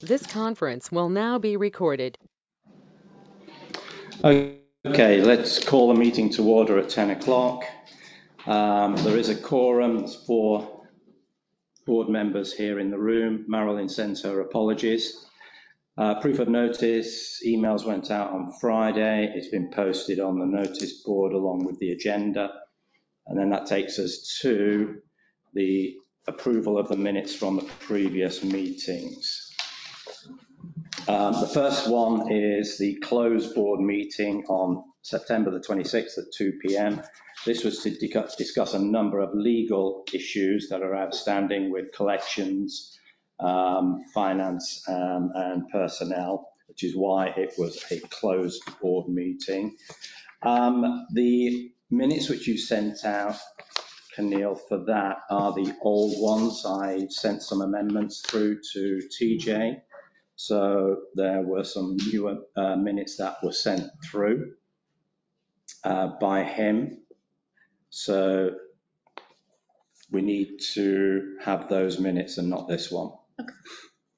This conference will now be recorded. Okay, let's call the meeting to order at 10 o'clock. There is a quorum. There's 4 board members here in the room. Marilyn sends her apologies. Proof of notice, emails went out on Friday. It's been posted on the notice board along with the agenda. And then that takes us to the approval of the minutes from the previous meetings. The first one is the closed board meeting on September the 26th at 2 p.m. This was to discuss a number of legal issues that are outstanding with collections, finance, and personnel, which is why it was a closed board meeting. The minutes which you sent out, Camille, for that are the old ones. I sent some amendments through to TJ. So there were some newer minutes that were sent through by him. So we need to have those minutes and not this one. Okay.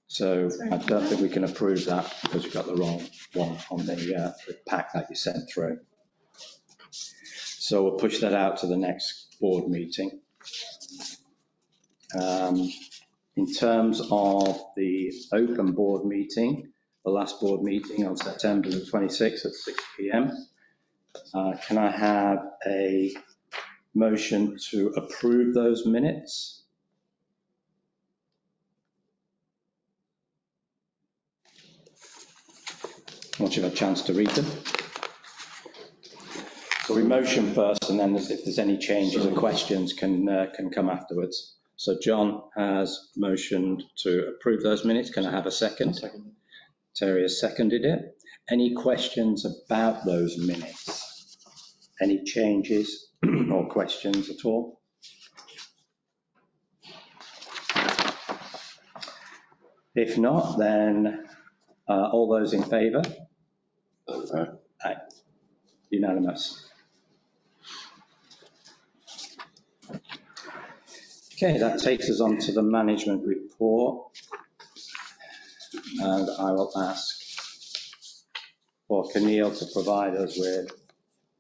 So I don't think we can approve that because you've got the wrong one on the pack that you sent through. So we'll push that out to the next board meeting. In terms of the open board meeting, the last board meeting on September the 26th at 6 p.m. Can I have a motion to approve those minutes? Once you've had a chance to read them. So we motion first, and then if there's any changes or questions can come afterwards. So John has motioned to approve those minutes. Can I have a second? Second. Terry has seconded it. Any questions about those minutes? Any changes or questions at all? If not, then all those in favour? Aye. Unanimous. Okay, that takes us on to the management report. And I will ask for Camille to provide us with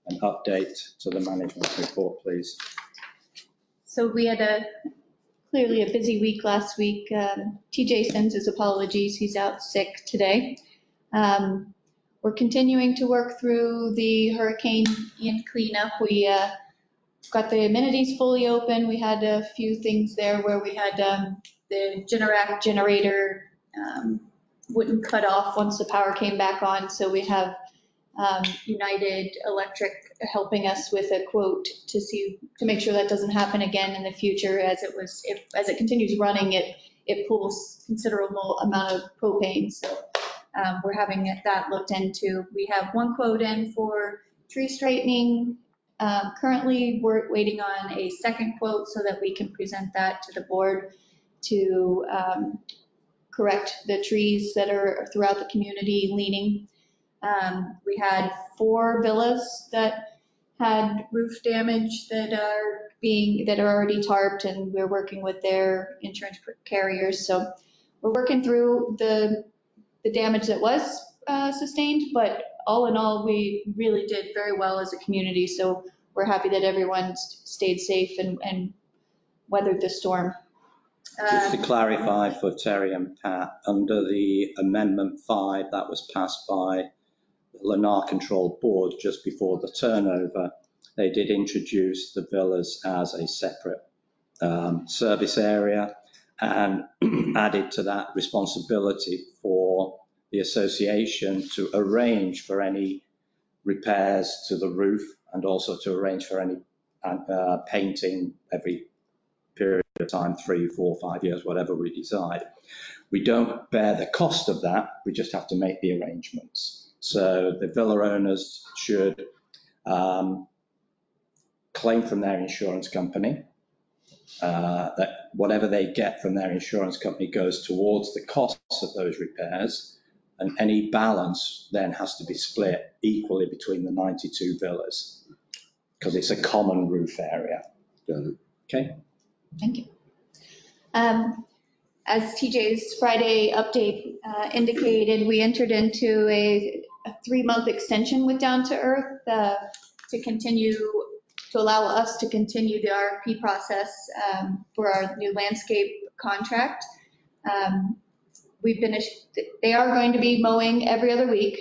an update to the management report, please. So we had clearly a busy week last week. TJ sends his apologies. He's out sick today. We're continuing to work through the Hurricane Ian cleanup. We got the amenities fully open. We had a few things there where we had the Generac generator wouldn't cut off once the power came back on. So we have United Electric helping us with a quote to make sure that doesn't happen again in the future. As it continues running, it pulls considerable amount of propane. So we're having that looked into. We have one quote in for tree straightening. Currently, we're waiting on a second quote so that we can present that to the board to correct the trees that are throughout the community leaning. We had 4 villas that had roof damage that are already tarped, and we're working with their insurance carriers. So we're working through the damage that was sustained, but all in all, we really did very well as a community. So we're happy that everyone stayed safe and weathered the storm. Just to clarify for Terry and Pat, under the Amendment 5 that was passed by the Lennar Control Board just before the turnover, they did introduce the villas as a separate service area and added to that responsibility for the association to arrange for any repairs to the roof and also to arrange for any painting every period of time, 3, 4, 5 years, whatever we decide. We don't bear the cost of that, we just have to make the arrangements. So the villa owners should claim from their insurance company that whatever they get from their insurance company goes towards the costs of those repairs, and any balance then has to be split equally between the 92 villas because it's a common roof area. Okay. Thank you. as TJ's Friday update indicated, we entered into a 3-month extension with Down to Earth to continue, to allow us to continue the RFP process for our new landscape contract. They are going to be mowing every other week,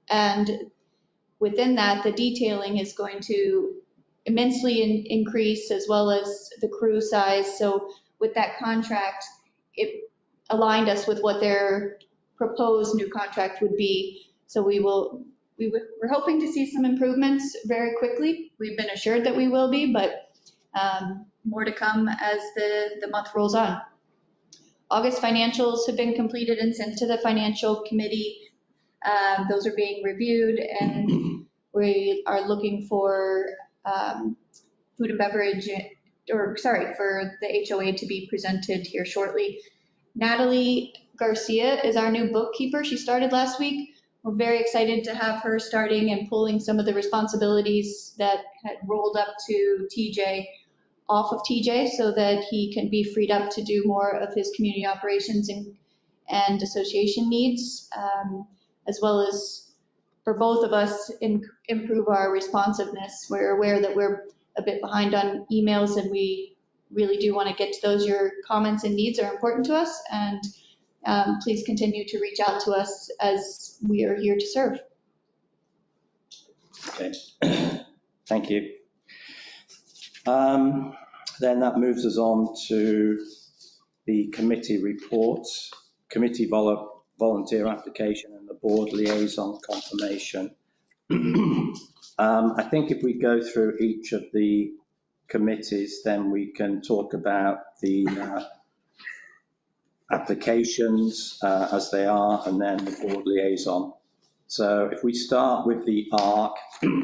and within that, the detailing is going to immensely increase, as well as the crew size. So with that contract, it aligned us with what their proposed new contract would be. So we're hoping to see some improvements very quickly. We've been assured that we will be, but more to come as the month rolls on. August financials have been completed and sent to the financial committee. Those are being reviewed, and we are looking for food and beverage, for the HOA to be presented here shortly. Natalie Garcia is our new bookkeeper. She started last week. We're very excited to have her starting and pulling some of the responsibilities that had rolled up to TJ off of TJ, so that he can be freed up to do more of his community operations and association needs, as well as for both of us improve our responsiveness. We're aware that we're a bit behind on emails, and we really do want to get to those. Your comments and needs are important to us, and please continue to reach out to us, as we are here to serve. Okay, thank you. Then that moves us on to the committee reports, committee volunteer application, and the board liaison confirmation. I think if we go through each of the committees, then we can talk about the applications as they are, and then the board liaison. So if we start with the ARC,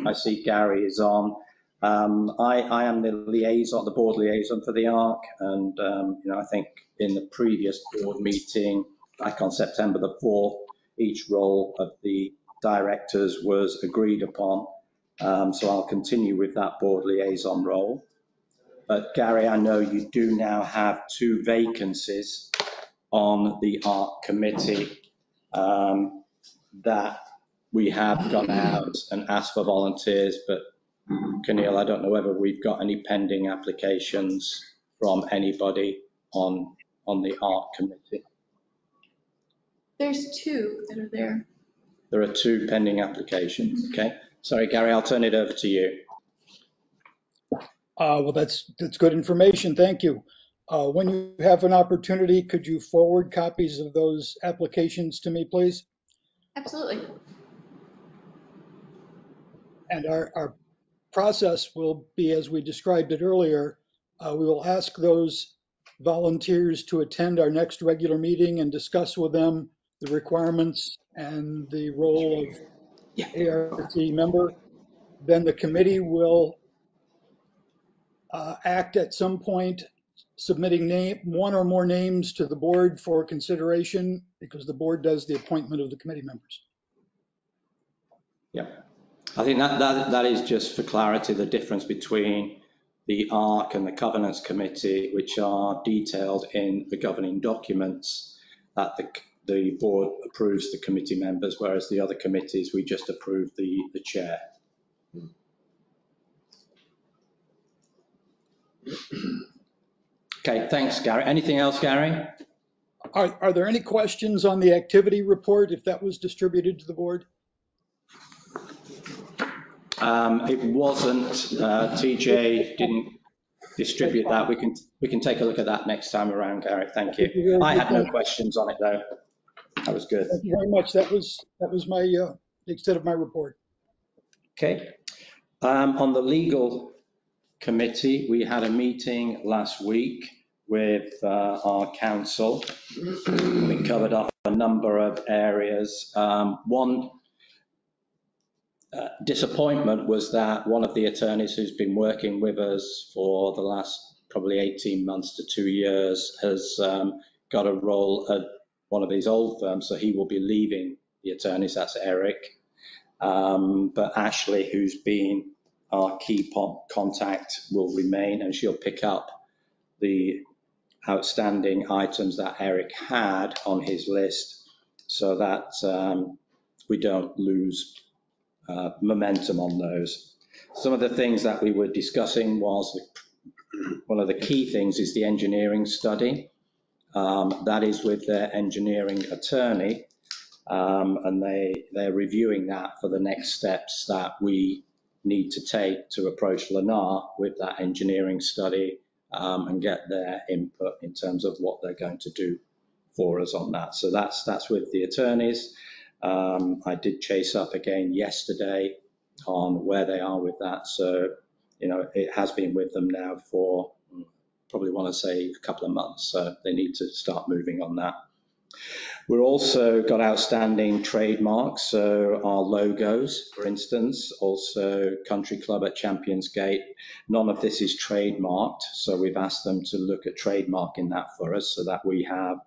I see Gary is on. I am the liaison, the board liaison for the ARC, and I think in the previous board meeting back on September the 4th, each role of the directors was agreed upon. So I'll continue with that board liaison role. But Gary, I know you do now have 2 vacancies on the ARC committee that we have gone out and asked for volunteers, but Keneal, I don't know whether we've got any pending applications from anybody on the ARC committee. There's 2 that are there. There are 2 pending applications, okay? Sorry, Gary, I'll turn it over to you. Well, that's good information, thank you. When you have an opportunity, could you forward copies of those applications to me, please? Absolutely. And our process will be, as we described it earlier, we will ask those volunteers to attend our next regular meeting and discuss with them the requirements and the role of ARC member. Then the committee will act at some point, submitting 1 or more names to the board for consideration, because the board does the appointment of the committee members. Yeah, I think that is just for clarity, the difference between the ARC and the Governance Committee, which are detailed in the governing documents, that the board approves the committee members, whereas the other committees, we just approve the chair. Okay, thanks, Gary. Anything else, Gary? Are there any questions on the activity report, if that was distributed to the board? It wasn't. TJ didn't distribute that. We can take a look at that next time around, Gary. Thank you. I had no questions on it though. That was good. Thank you very much. That was my the extent of my report. Okay. On the legal committee, we had a meeting last week with our council. We covered up a number of areas. One disappointment was that one of the attorneys who's been working with us for the last probably 18 months to 2 years has got a role at one of these old firms, so he will be leaving the attorneys. That's Eric. But Ashley, who's been our key contact, will remain, and she'll pick up the outstanding items that Eric had on his list so that we don't lose momentum on those. Some of the things that we were discussing was one of the key things is the engineering study. That is with their engineering attorney, and they're reviewing that for the next steps that we need to take to approach Lennar with that engineering study and get their input in terms of what they're going to do for us on that. So that's with the attorneys. I did chase up again yesterday on where they are with that. So, you know, it has been with them now for probably want to say a couple of months. So they need to start moving on that. We're also got outstanding trademarks. So our logos, for instance, also Country Club at Championsgate. None of this is trademarked. So we've asked them to look at trademarking that for us so that we have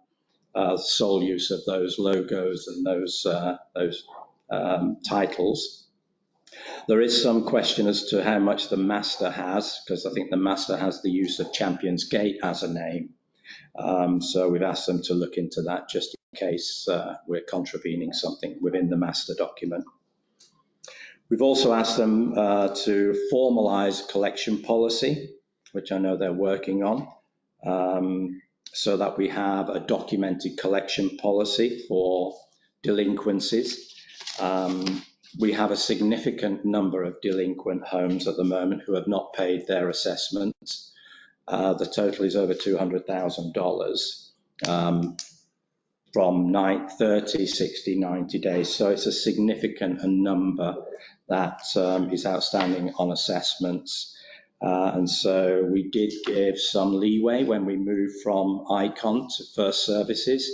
sole use of those logos and those titles. There is some question as to how much the master has, because I think the master has the use of Championsgate as a name. So we've asked them to look into that just in case we're contravening something within the master document. We've also asked them to formalize collection policy, which I know they're working on, so that we have a documented collection policy for delinquencies. We have a significant number of delinquent homes at the moment who have not paid their assessments. The total is over $200,000 from 30, 60, 90 days. So it's a significant number that is outstanding on assessments. And so we did give some leeway when we moved from Icon to First Services,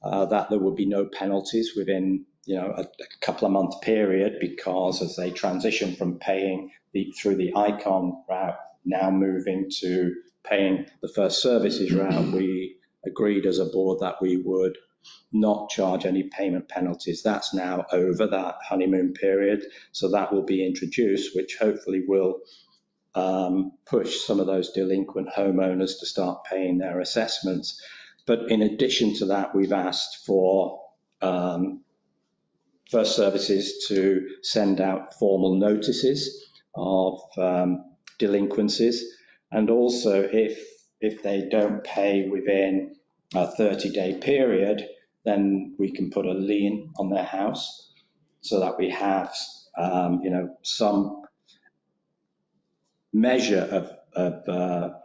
that there would be no penalties within, you know, a couple of month period, because as they transition from paying through the Icon route, now moving to paying the First Services route, we agreed as a board that we would not charge any payment penalties. That's now over that honeymoon period. So that will be introduced, which hopefully will push some of those delinquent homeowners to start paying their assessments. But in addition to that, we've asked for First Services to send out formal notices of delinquencies. And also if they don't pay within a 30-day period, then we can put a lien on their house so that we have, you know, some measure of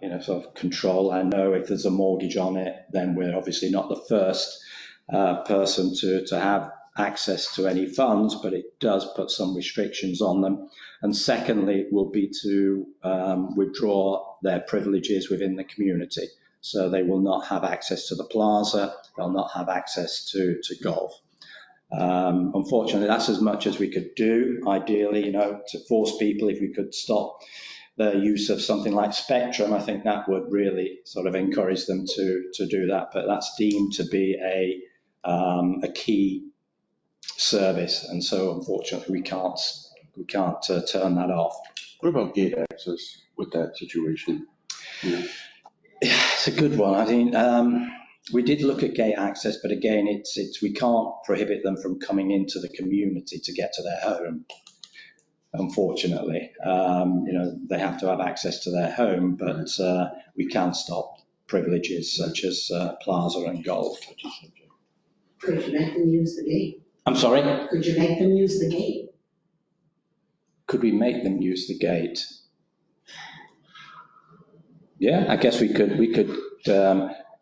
you know, sort of control. I know if there's a mortgage on it, then we're obviously not the first person to have access to any funds, but it does put some restrictions on them. And secondly, will be to withdraw their privileges within the community. So they will not have access to the plaza, they'll not have access to golf. Unfortunately, that's as much as we could do. Ideally, you know, to force people, if we could stop the use of something like Spectrum, I think that would really sort of encourage them to do that. But that's deemed to be a key service, and so unfortunately we can't turn that off. What about gate access with that situation? Yeah. It's a good one. I think we did look at gate access, but again, it's we can't prohibit them from coming into the community to get to their home. Unfortunately, you know, they have to have access to their home, but we can stop privileges such as plaza and golf. Could you make them use the gate? I'm sorry? Could you make them use the gate? Could we make them use the gate? Yeah, I guess we could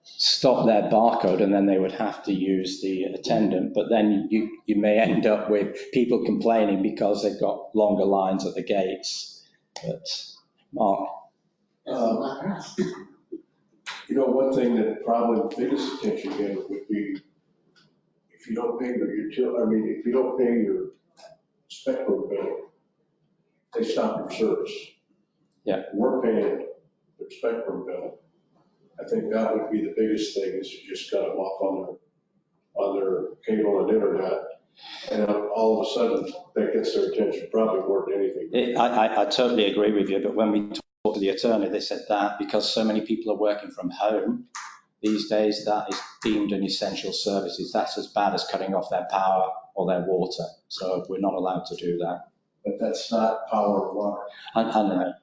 stop their barcode and then they would have to use the attendant, but then you may end up with people complaining because they've got longer lines at the gates. But Mark? You know, one thing that probably the biggest attention getting would be if you don't pay your utility, I mean, if you don't pay your Spectrum bill, they stop your service. Yeah. We're paying their Spectrum bill. I think that would be the biggest thing, is to just cut them off on their cable and internet. And all of a sudden that gets their attention, probably more than anything. I totally agree with you, but when we to the attorney, they said that because so many people are working from home these days, that is deemed an essential services. That's as bad as cutting off their power or their water. So we're not allowed to do that. But that's not power or water. I know.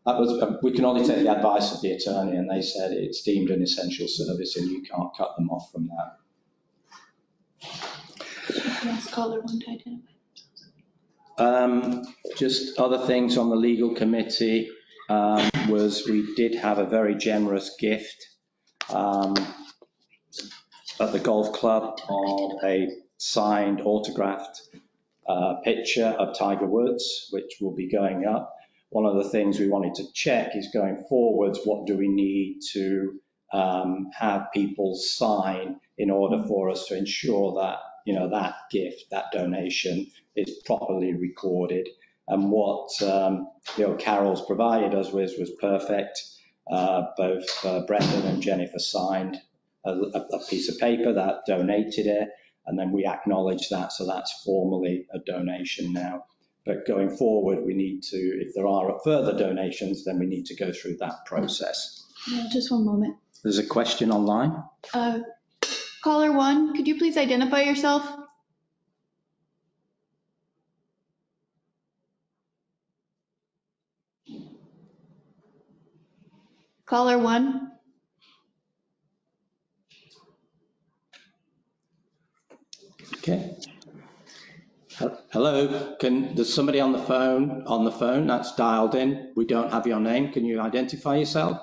That was, we can only take the advice of the attorney, and they said it's deemed an essential service and you can't cut them off from that. Yes, caller one to identify. Just other things on the legal committee was we did have a very generous gift at the golf club of a signed, autographed picture of Tiger Woods, which will be going up. One of the things we wanted to check is going forwards, what do we need to have people sign in order for us to ensure that, you know, that gift, that donation is properly recorded. And what, you know, Carol's provided us with was perfect. Both Brendan and Jennifer signed a piece of paper that donated it, and then we acknowledge that, so that's formally a donation now. But going forward, we need to, if there are further donations, then we need to go through that process. Yeah, just one moment. There's a question online. Caller one, could you please identify yourself? Caller one. Okay. Hello, there's somebody on the phone that's dialed in. We don't have your name. Can you identify yourself?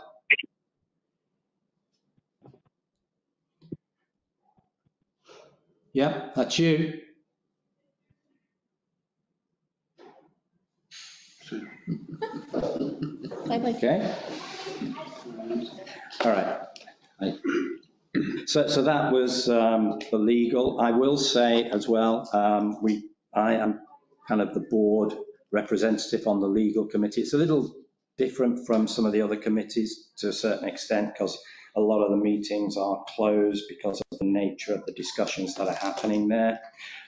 Yeah, that's you. Bye-bye. Okay. All right. So that was the legal. I will say as well, I am kind of the board representative on the legal committee. It's a little different from some of the other committees to a certain extent because a lot of the meetings are closed because of the nature of the discussions that are happening there.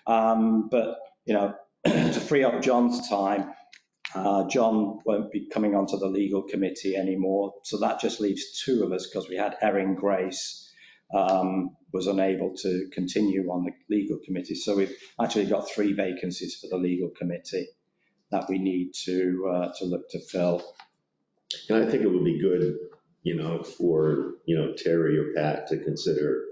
But, you know, to free up John's time, John won't be coming onto the legal committee anymore. So that just leaves two of us because we had Erin Grace was unable to continue on the legal committee. So we've actually got 3 vacancies for the legal committee that we need to look to fill. And I think it would be good, you know, for, you know, Terry or Pat to consider,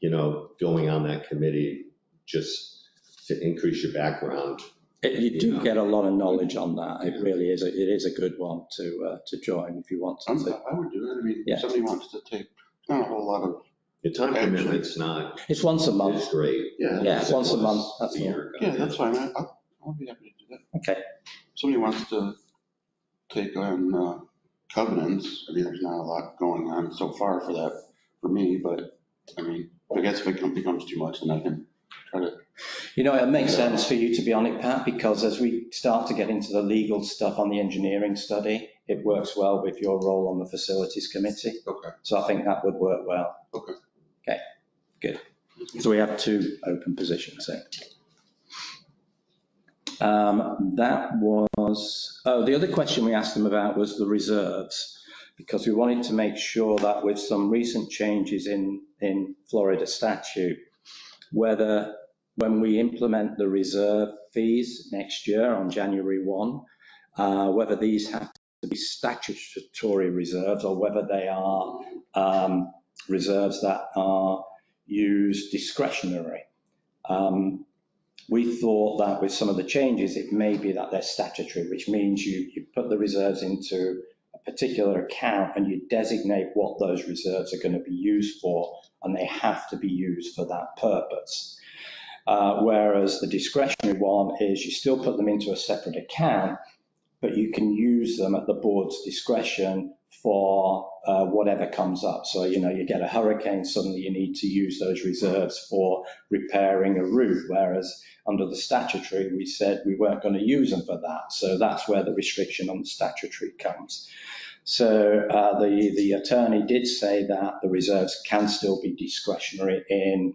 you know, going on that committee just to increase your background. You do get a lot of knowledge on that. It really is. It is a good one to join if you want to. I would do it. I mean, Yeah. if somebody wants to take, not a whole lot of. The time commitment's not. It's once a month. It's great. Yeah, it's once a month. That's a year ago. Yeah, that's fine. I'll be happy to do that. Okay. If somebody wants to take on covenants, I mean, there's not a lot going on so far for that, for me, but I mean, I guess if it becomes too much, then I can try to. You know, it makes sense for you to be on it, Pat, because as we start to get into the legal stuff on the engineering study, it works well with your role on the facilities committee. Okay. So I think that would work well. Okay. Okay, good. So we have 2 open positions there. That was, the other question we asked them about was the reserves, because we wanted to make sure that with some recent changes in Florida statute, whether when we implement the reserve fees next year on January 1, whether these have to be statutory reserves or whether they are reserves that are used discretionary. We thought that with some of the changes, it may be that they're statutory, which means you put the reserves into a particular account and you designate what those reserves are going to be used for, and they have to be used for that purpose. Whereas the discretionary one is you still put them into a separate account, but you can use them at the board's discretion for whatever comes up. So, you know, you get a hurricane, suddenly you need to use those reserves for repairing a roof, whereas under the statutory, we said we weren't going to use them for that. So that's where the restriction on the statutory comes. So the attorney did say that the reserves can still be discretionary in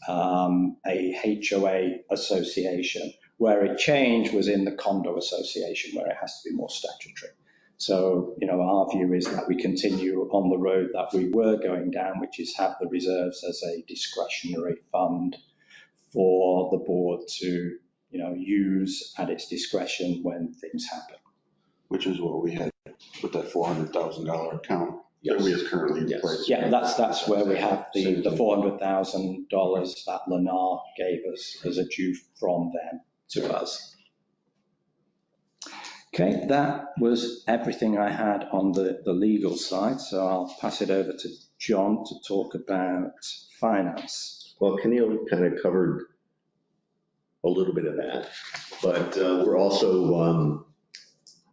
a HOA association. Where it changed was in the condo association, where it has to be more statutory. So, our view is that we continue on the road that we were going down, which is have the reserves as a discretionary fund for the board to, use at its discretion when things happen. Which is what we had with that $400,000 account that Yes. is currently in Yes. place. Yeah, that's where we have the $400,000 that Lennar gave us as a due from them to us. Okay, that was everything I had on the legal side, so I'll pass it over to John to talk about finance. Well, Keneal kind of covered a little bit of that, but we're also,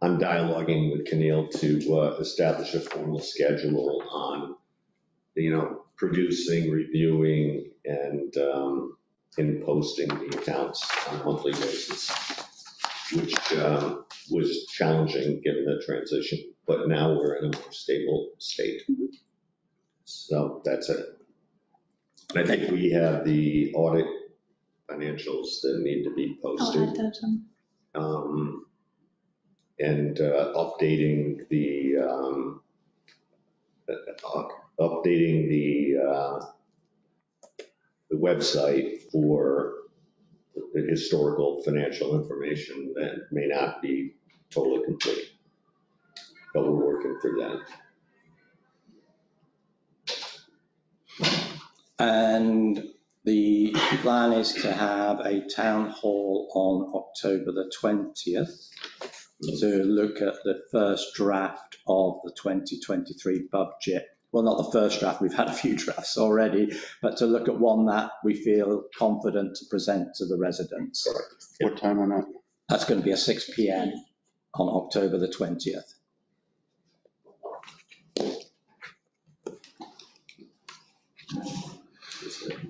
I'm dialoguing with Keneal to establish a formal schedule on, producing, reviewing, and posting the accounts on a monthly basis, which was challenging given the transition, but now we're in a more stable state. So that's it. And I think we have the audit financials that need to be I'll posted. add those on. And updating the website for the historical financial information that may not be totally complete, but we're working through that. And the plan is to have a town hall on October the 20th to look at the first draft of the 2023 budget. Well, not the first draft, we've had a few drafts already, but to look at one that we feel confident to present to the residents. What time on that? That's going to be at 6 p.m. on October the 20th.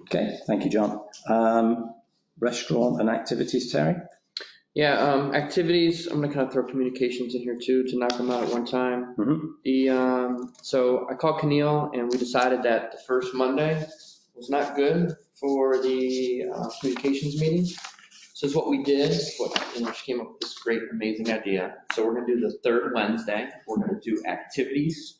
Okay, thank you, John. Restaurant and activities, Terry? Yeah, activities, I'm gonna kind of throw communications in here too, to knock them out at one time. So I called Keneal and we decided that the first Monday was not good for the communications meeting. So it's what we did, she came up with this great, amazing idea. So we're gonna do the third Wednesday. We're gonna do activities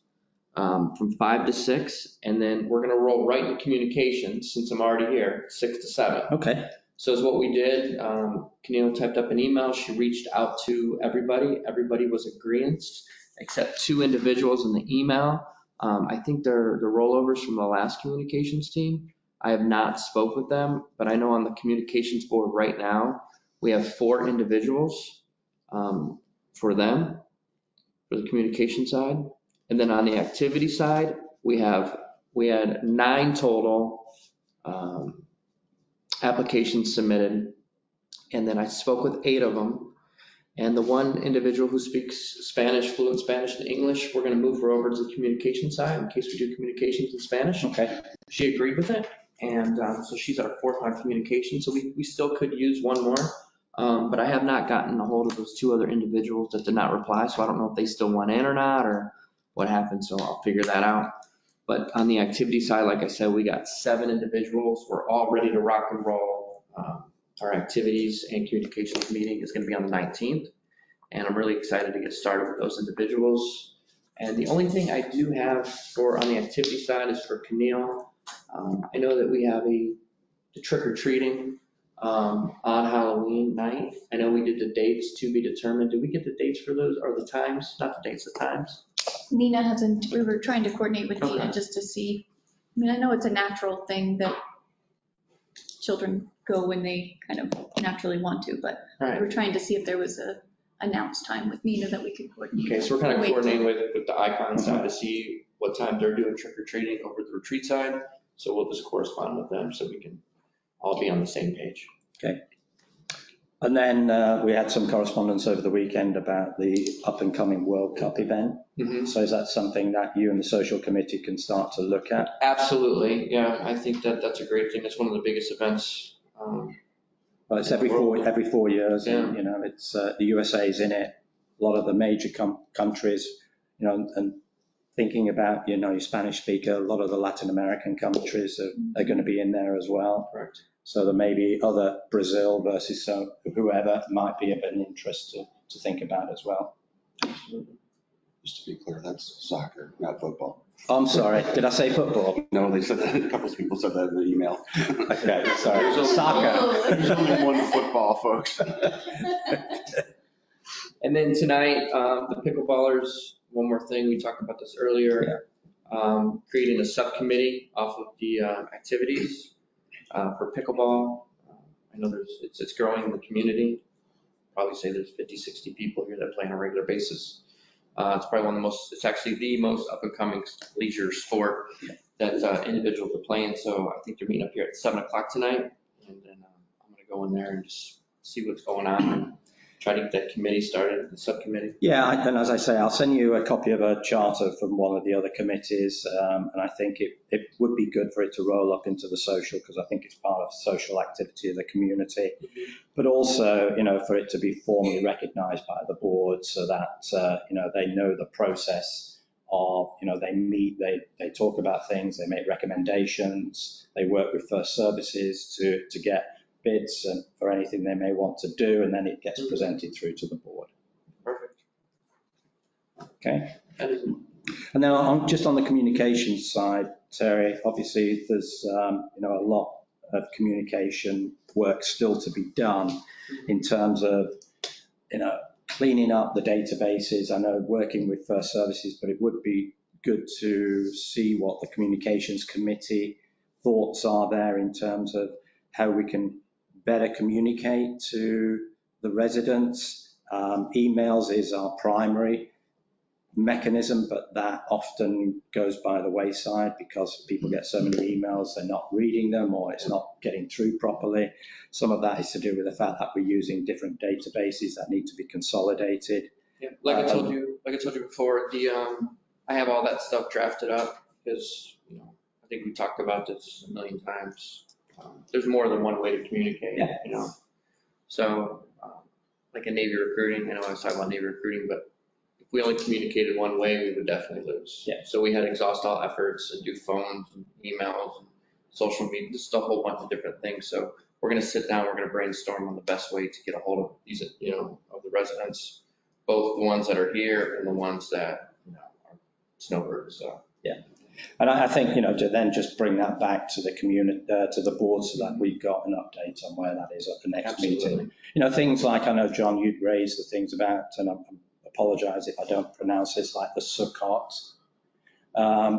from 5 to 6, and then we're gonna roll right into communications, since I'm already here, 6 to 7. Okay. So is what we did. Keneal typed up an email. She reached out to everybody. Everybody was agreeant, except 2 individuals in the email. I think they're the rollovers from the last communications team. I have not spoke with them, but I know on the communications board right now, we have 4 individuals for them, for the communication side. And then on the activity side, we had 9 total applications submitted, and then I spoke with 8 of them. And the one individual who speaks Spanish, fluent Spanish and English, we're going to move her over to the communication side in case we do communications in Spanish. Okay. She agreed with it, and so she's our 4th on communication. So we still could use one more, but I have not gotten a hold of those 2 other individuals that did not reply. So I don't know if they still went in or not, or what happened. So I'll figure that out. But on the activity side, like I said, we got 7 individuals. We're all ready to rock and roll. Our activities and communications meeting is going to be on the 19th. And I'm really excited to get started with those individuals. And the only thing I do have on the activity side is for Keneal. I know that we have the trick-or-treating on Halloween night. I know we did the dates to be determined. Did we get the dates for those, or the times? Not the dates, the times. Nina hasn't, we were trying to coordinate with Nina Okay. just to see, I know it's a natural thing that children go when they kind of naturally want to, but we Right. were trying to see if there was a announced time with Nina that we could coordinate. Okay, so we're kind of Wait. coordinating with the Icon side to see what time they're doing trick-or-treating over the retreat side. So we'll just correspond with them so we can all be on the same page. Okay. And then we had some correspondence over the weekend about the up-and-coming World Cup event. So is that something that you and the social committee can start to look at? Absolutely, yeah. I think that's a great thing. It's one of the biggest events. Well, it's every 4 years, and Yeah. it's the USA's in it. A lot of the major countries, and thinking about your Spanish speaker, a lot of the Latin American countries are going to be in there as well. Correct. So there may be other Brazil versus whoever might be of an interest to think about as well. Absolutely. Just to be clear, that's soccer, not football. I'm sorry, did I say football? No, they said that, a couple of people said that in the email. Okay, sorry, soccer. There's only one football, folks. And then tonight, the pickleballers, one more thing, we talked about this earlier. Creating a subcommittee off of the activities for pickleball. I know it's growing in the community. Probably say there's 50, 60 people here that play on a regular basis. It's probably it's actually the most up and coming leisure sport that individuals are playing. So I think they're meeting up here at 7 o'clock tonight. And then I'm going to go in there and just see what's going on and try to get that committee started, the subcommittee. Yeah, and as I say, I'll send you a copy of a charter from one of the other committees. And I think it would be good for it to roll up into the social, because I think it's part of social activity of the community. But also, for it to be formally recognized by the board so that, they know the process of, they meet, they talk about things, they make recommendations, they work with First Services to get bids and for anything they may want to do, and then it gets presented through to the board. Perfect. Okay. And then just on the communications side, Terry, obviously there's, a lot of communication work still to be done in terms of, cleaning up the databases. I know working with First Services, but it would be good to see what the communications committee thoughts are there in terms of how we can better communicate to the residents. Emails is our primary mechanism, but that often goes by the wayside because people get so many emails, they're not reading them, or it's not getting through properly. Some of that is to do with the fact that we're using different databases that need to be consolidated. Yeah, like I told you before, I have all that stuff drafted up because, I think we talked about this a million times. There's more than one way to communicate, So, like in Navy recruiting, I know I was talking about Navy recruiting, but if we only communicated one way, we would definitely lose. Yeah. So we had to exhaust all efforts and do phones and emails and social media, just a whole bunch of different things. So we're going to sit down, we're going to brainstorm on the best way to get a hold of these, of the residents, both the ones that are here and the ones that, are snowbirds. So. Yeah. And I think, to then just bring that back to the community, to the board, so that we've got an update on where that is at the next meeting. Things like, I know, John, you'd raised the things about, and I apologize if I don't pronounce this, like the Sukkot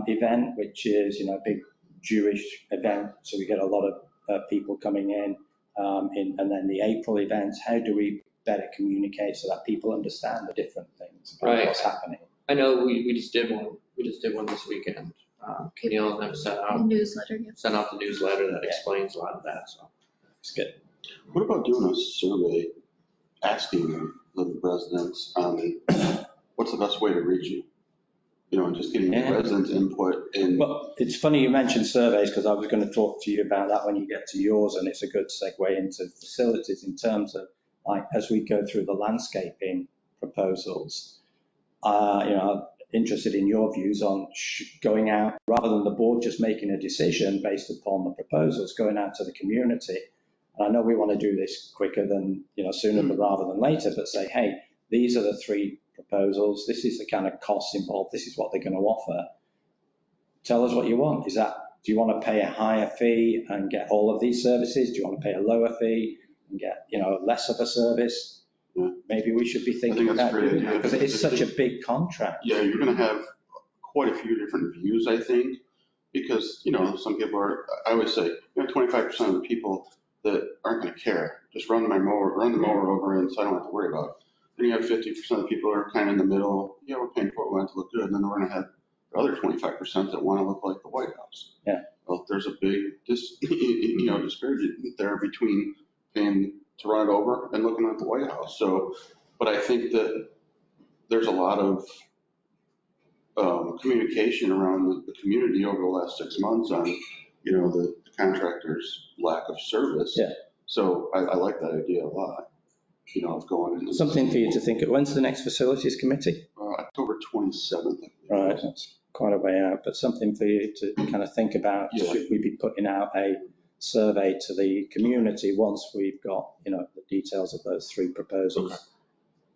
event, which is, a big Jewish event. So we get a lot of people coming in, and then the April events. How do we better communicate so that people understand the different things about what's happening? I know we just did one. We just did one this weekend. Neil and them sent out the newsletter that explains a lot of that. So it's good. What about doing a survey asking the residents what's the best way to reach you? And just getting the residents' input in. Well, it's funny you mentioned surveys, because I was going to talk to you about that when you get to yours, and it's a good segue into facilities in terms of, like, as we go through the landscaping proposals, interested in your views on going out, rather than the board just making a decision based upon the proposals, going out to the community. And I know we want to do this quicker than, sooner rather than later, but say, hey, these are the 3 proposals. This is the kind of costs involved. This is what they're going to offer. Tell us what you want. Do you want to pay a higher fee and get all of these services? Do you want to pay a lower fee and get, less of a service? Maybe we should be thinking about doing that, because it is such a big contract. Yeah, you're going to have quite a few different views, I think, because, some people I always say, 25% of the people that aren't going to care, just run the mower over, and so I don't have to worry about it. Then you have 50% of the people that are kind of in the middle. Yeah, we're paying for it, we want it to look good. And then we're going to have the other 25% that want to look like the White House. Yeah. Well, there's a big disparity there between paying to run it over and looking at the White House. So, but I think that there's a lot of communication around the community over the last 6 months on, the contractor's lack of service. Yeah. So I like that idea a lot, of going in. Something for you to think of. When's the next facilities committee? October 27th. Right, that's quite a way out, but something for you to kind of think about. Yeah. Should we be putting out a survey to the community once we've got, the details of those 3 proposals? Okay.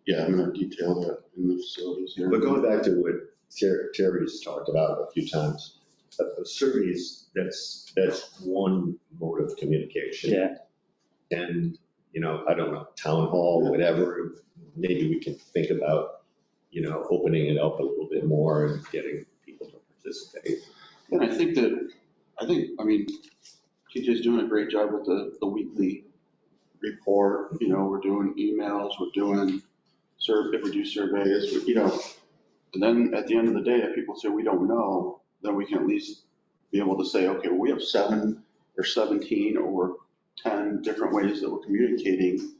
yeah, I'm gonna detail that in the facilities here. But going back to what Terry's talked about a few times, surveys, that's one mode of communication. Yeah. And, I don't know, town hall, whatever, maybe we can think about, opening it up a little bit more and getting people to participate. And I think, TJ's doing a great job with the weekly report, we're doing emails, we're doing, if we do surveys, and then at the end of the day, if people say we don't know, then we can at least be able to say, okay, well, we have 7 or 17 or 10 different ways that we're communicating,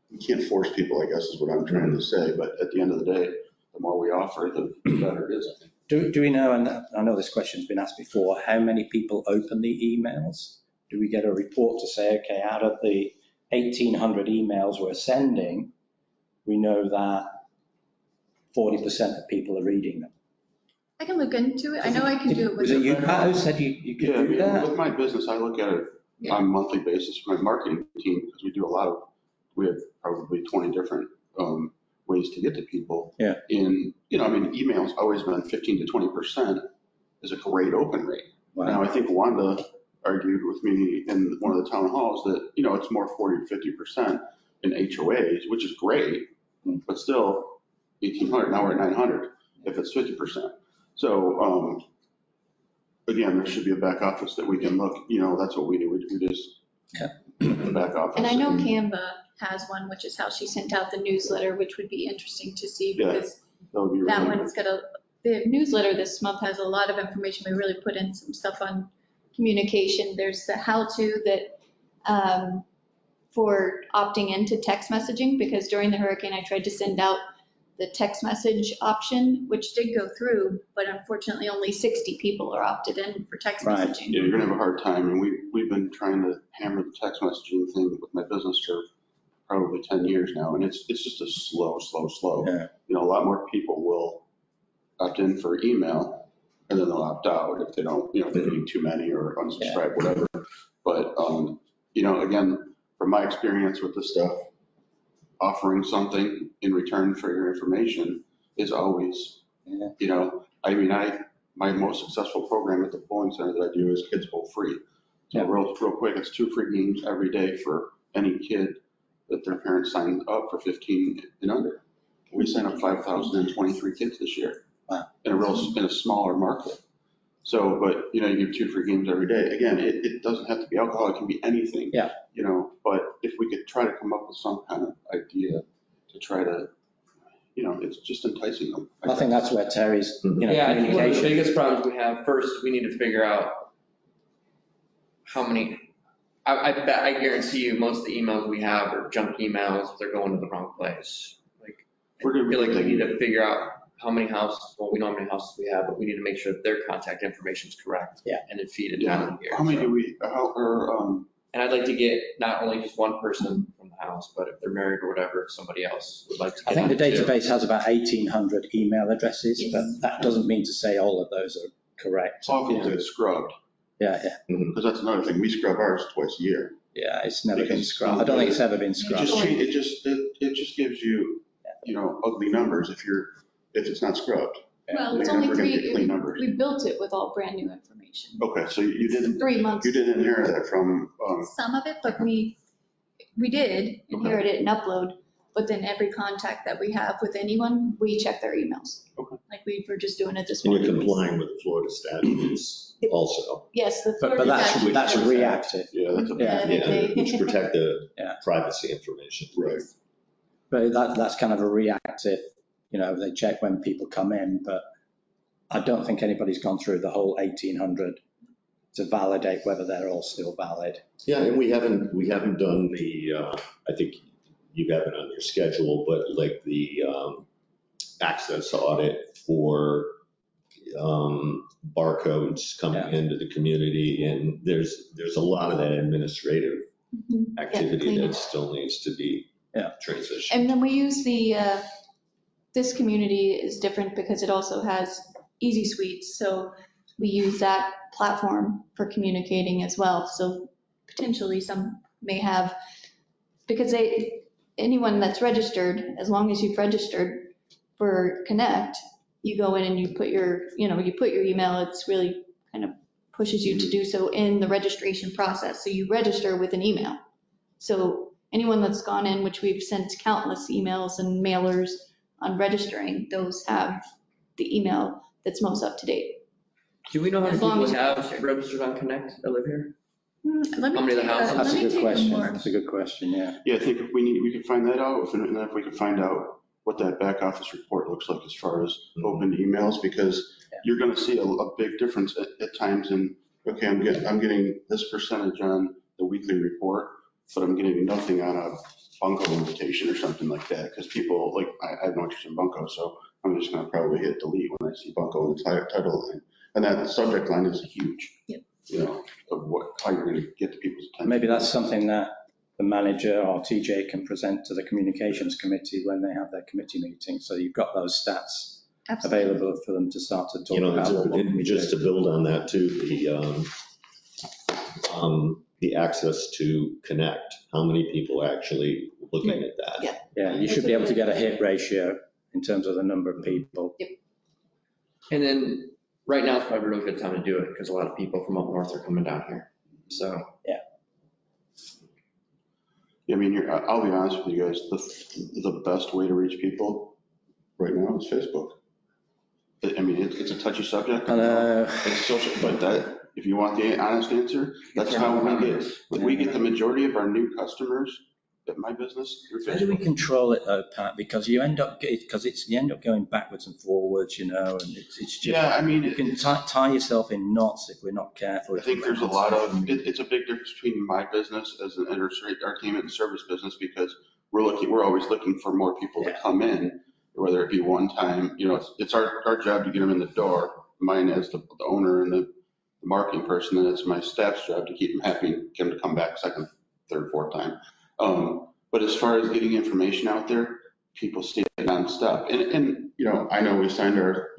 we can't force people, I guess is what I'm trying to say, but at the end of the day, the more we offer, the better it is, I think. Do we know, and I know this question's been asked before, how many people open the emails? Do we get a report to say, okay, out of the 1,800 emails we're sending, we know that 40% of people are reading them? I can look into it. I know I can do it with. Was it you, Pat, who said you could do that? With my business, I look at it on a monthly basis for my marketing team, because we have probably 20 different ways to get to people. Yeah. Email's always been 15 to 20% is a great open rate. Wow. Now, I think Wanda argued with me in one of the town halls that, it's more 40 to 50% in HOAs, which is great, but still 1,800, now we're at 900 if it's 50%. So, again, there should be a back office that we can look, that's what we do. We just, the back office. And I know Canva has one, which is how she sent out the newsletter, which would be interesting to see because that one's got the newsletter this month has a lot of information. We really put in some stuff on communication. There's the how-to that for opting into text messaging, because during the hurricane, I tried to send out the text message option, which did go through, but unfortunately only 60 people are opted in for text Right. messaging. Yeah, you're gonna have a hard time, and we've been trying to hammer the text messaging thing with my business for probably 10 years now, and it's just a slow. Yeah. A lot more people will opt in for email, and then they'll opt out if they don't, if they're getting too many or unsubscribe, whatever. But, again, from my experience with this stuff, offering something in return for your information is always, my most successful program at the bowling center that I do is Kids Bowl Free. So real quick, it's 2 free games every day for any kid that their parents signed up for 15 and under. We signed up 5,023 kids this year. Wow. In a smaller market. So, but, you give 2 free games every day. Again, it doesn't have to be alcohol, it can be anything. Yeah. But if we could try to come up with some kind of idea to try to, it's just enticing them. I think that's where Terry's, Yeah, I think one of the communication. biggest problems we have, first, we need to figure out how many, I bet, I guarantee you, most of the emails we have are junk emails, they're going to the wrong place. Like, I feel like we need to figure out how many houses, well, we know how many houses we have, but we need to make sure that their contact information is correct. Yeah. And then feed it down here. How many do we, And I'd like to get not only just one person from the house, but if they're married or whatever, if somebody else would like to. I think the database has about 1,800 email addresses, Yes. but that doesn't mean to say all of those are correct. often get scrubbed? Yeah. Because that's another thing, we scrub ours twice a year. Yeah, it's never been Because scrubbed. I don't think it's ever been It scrubbed. just gives you, ugly numbers if it's not scrubbed. Well, it's You're only never gonna get 3, clean numbers. we built it with all brand new information. Okay, so you didn't, 3 months. you didn't inherit that from, Some of it, but we did inherit it and upload, but then every contact that we have with anyone, we check their emails. Okay. Like we were just doing it this And you're morning. complying with Florida statutes also. Yes, the But Florida that's statute. reactive. yeah, that's a. Yeah. Which protect the Yeah. privacy information. Right. But that's kind of a reactive, they check when people come in, but I don't think anybody's gone through the whole 1,800 to validate whether they're all still valid. Yeah, and we haven't done the, I think you have it on your schedule, but like the access audit for barcodes coming into the community. And there's a lot of that administrative Mhm. activity clean that it. still needs to be transitioned. And then we use this community is different because it also has Easy Suites. So we use that platform for communicating as well. So potentially some may have, because anyone that's registered, as long as you've registered for Connect, you go in and you put your, you put your email. It's really kind of pushes you to do so in the registration process. So you register with an email. So anyone that's gone in, which we've sent countless emails and mailers on registering, those have the email that's most up to date. Do we know how many As long people as you have register. registered on Connect that live here? Let me How many of the take houses? let That's a me good take question. more. That's a good question, yeah. Yeah, I think if we could find that out, and if we could find out what that back office report looks like as far as open emails, because you're gonna see a big difference at times in, okay, I'm getting this percentage on the weekly report, but I'm getting nothing on a bunco invitation or something like that, because people, like, I have no interest in bunco, so I'm just gonna probably hit delete when I see bunco in the title line. And that subject line is huge. Yep. Of how you're gonna get to people's attention. Maybe that's something that the manager or TJ can present to the communications committee when they have their committee meeting. So you've got those stats Absolutely. available for them to start to talk about. And just to build on that too, the access to Connect, how many people are actually looking at that? Yeah, you should be able to get a hit ratio in terms of the number of people. And then right now is probably a really good time to do it because a lot of people from up north are coming down here. So. Yeah, I mean, I'll be honest with you guys, the best way to reach people right now is Facebook. I mean, it's a touchy subject. It's social, but if you want the honest answer, that's how we get the majority of our new customers at my business through How do we Facebook. control it though, Pat? Because you end up going backwards and forwards, and it's just. Yeah, I mean, you can tie yourself in knots if we're not careful. I think there's a lot of, it's a big difference between my business as an entertainment and service business, because we're always looking for more people to come in, whether it be one time, it's our job to get them in the door. Mine as the owner and the marketing person, and it's my staff's job to keep them happy and get them to come back second, third, fourth time. But as far as getting information out there, people see it nonstop. And I know we signed our,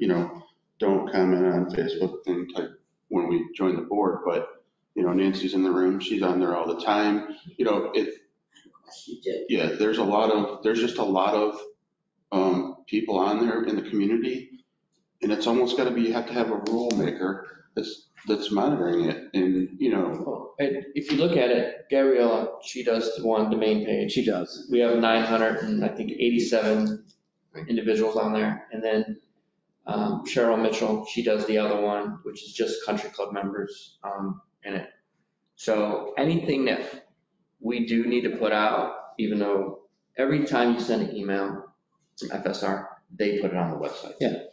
don't comment on Facebook thing type when we joined the board, but, Nancy's in the room, she's on there all the time. There's just a lot of people on there in the community, and it's almost got to be, you have to have a rule maker that's monitoring it. And, And if you look at it, Gabriella, she does the main page. She does. We have 987 individuals on there. And then Cheryl Mitchell, she does the other one, which is just country club members in it. So anything that we do need to put out, even though every time you send an email from FSR, they put it on the website. Yeah.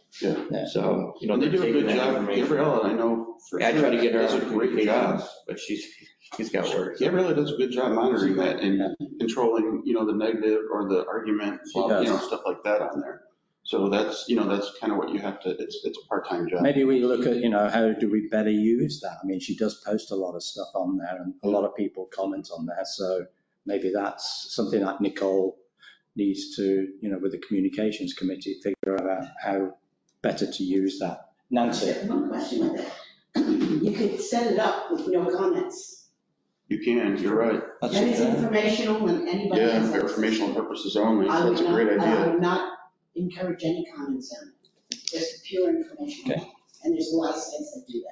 So, they do a good job. Gabriella, I know for sure, I try to get her does on a great job. but she's got work. Gabriella does a good job monitoring that and controlling, the negative or the argument, stuff like that on there. So that's kind of what you have to, it's a part-time job. Maybe we look at, how do we better use that? I mean, she does post a lot of stuff on there and a lot of people comment on there. So maybe that's something that Nicole needs to, with the communications committee, figure out how better to use that. Nancy? One question with that. You could set it up with no comments. You can, you're right. That is informational and anybody has. Yeah, for informational purposes only. I would That's a great not- idea. I would not encourage any comments on it. Just pure information. Okay. And there's a lot of sites that do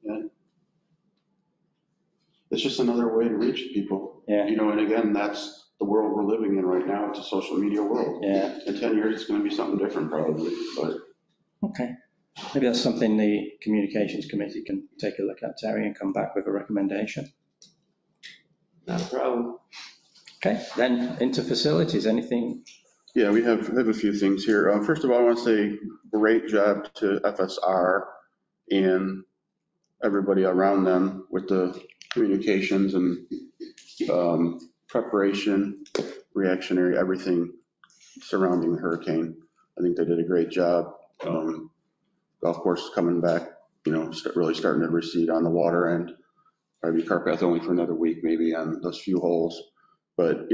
that. It's just another way to reach people. Yeah. And again, that's the world we're living in right now. It's a social media world. Yeah. In 10 years, it's going to be something different probably, but. Okay. Maybe that's something the communications committee can take a look at, Terry, and come back with a recommendation. Not a problem. Okay, then into facilities, anything? Yeah, we have a few things here. First of all, I want to say great job to FSR and everybody around them with the communications and preparation, reactionary, everything surrounding the hurricane. I think they did a great job. Golf course is coming back, really starting to recede on the water end. Probably car path only for another week maybe on those few holes. But,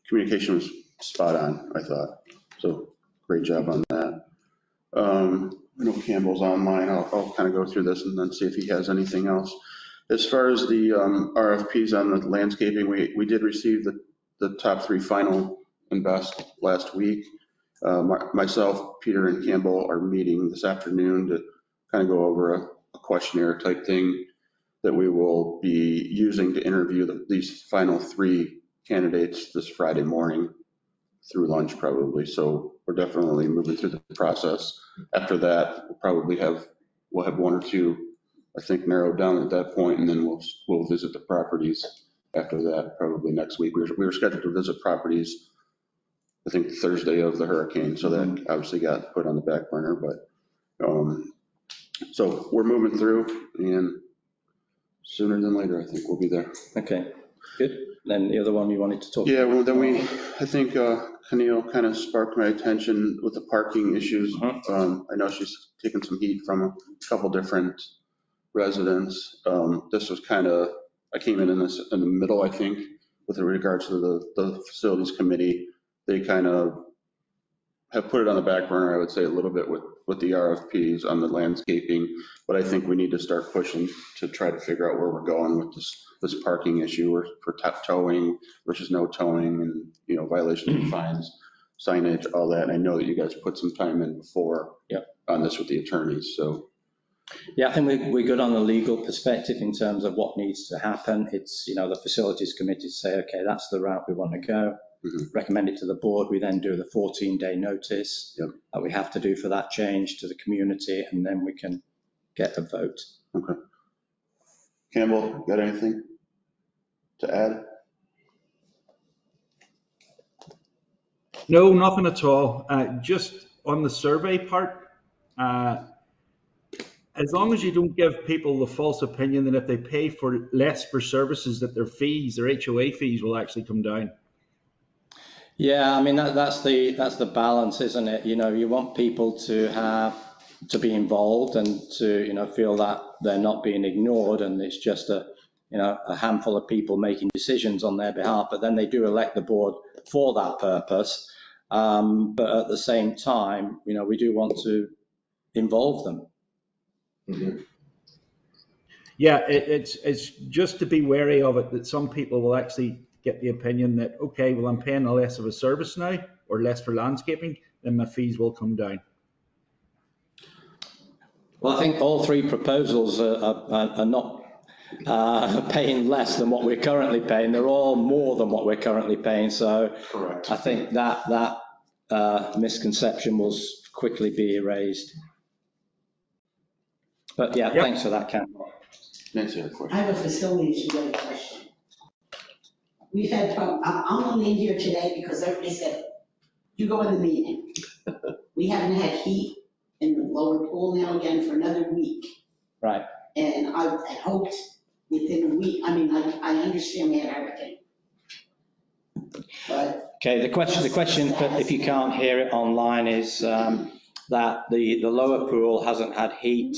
communication was spot on, I thought. So great job on that. I know Campbell's online. I'll kind of go through this and then see if he has anything else. As far as the RFPs on the landscaping, we did receive the top 3 final and Best last week. Myself, Peter, and Campbell are meeting this afternoon to kind of go over a questionnaire type thing that we will be using to interview these final 3 candidates this Friday morning through lunch probably. So we're definitely moving through the process. After that, we'll have 1 or 2, I think, narrowed down at that point, and then we'll visit the properties after that, probably next week. We were scheduled to visit properties, I think, Thursday of the hurricane, so that obviously got put on the back burner, but so we're moving through, and sooner than later, I think we'll be there. Okay, good. Then the other one you wanted to talk about? Yeah, well, then I think Keneal kind of sparked my attention with the parking issues. I know she's taken some heat from a couple different residents. This was kind of, I came in the middle, I think, with regards to the facilities committee. They kind of have put it on the back burner, I would say, a little bit with the RFPs on the landscaping, but I think we need to start pushing to try to figure out where we're going with this parking issue for towing versus no towing, and, you know, violation of fines, signage, all that. And I know that you guys put some time in before on this with the attorneys, so. Yeah, I think we're good on the legal perspective in terms of what needs to happen. It's, you know, the facilities committee say, okay, that's the route we want to go. Recommend it to the board. We then do the 14-day notice that we have to do for that change to the community, and then we can get a vote. Okay. Campbell, got anything to add? No, nothing at all. Just on the survey part, as long as you don't give people the false opinion that if they pay for less for services, that their HOA fees will actually come down. Yeah, I mean, that's the balance, isn't it? You know, you want people to be involved and to, you know, feel that they're not being ignored, and it's just a handful of people making decisions on their behalf, but then they do elect the board for that purpose. But at the same time, you know, we do want to involve them. Yeah, it's just to be wary of it, that some people will actually get the opinion that, okay, well, I'm paying less of a service now, or less for landscaping, then my fees will come down. Well, I think all 3 proposals are not paying less than what we're currently paying. They're all more than what we're currently paying. So correct. I think that misconception will quickly be erased. But yeah, thanks for that, Campbell. Next question. I have a facilities-related question. We've had I'm only in here today because everybody said, you go in the meeting. We haven't had heat in the lower pool now again for another week. Right. And I had hoped within a week, I mean, I understand we had everything. But okay, the question, if you can't hear it online, is that the lower pool hasn't had heat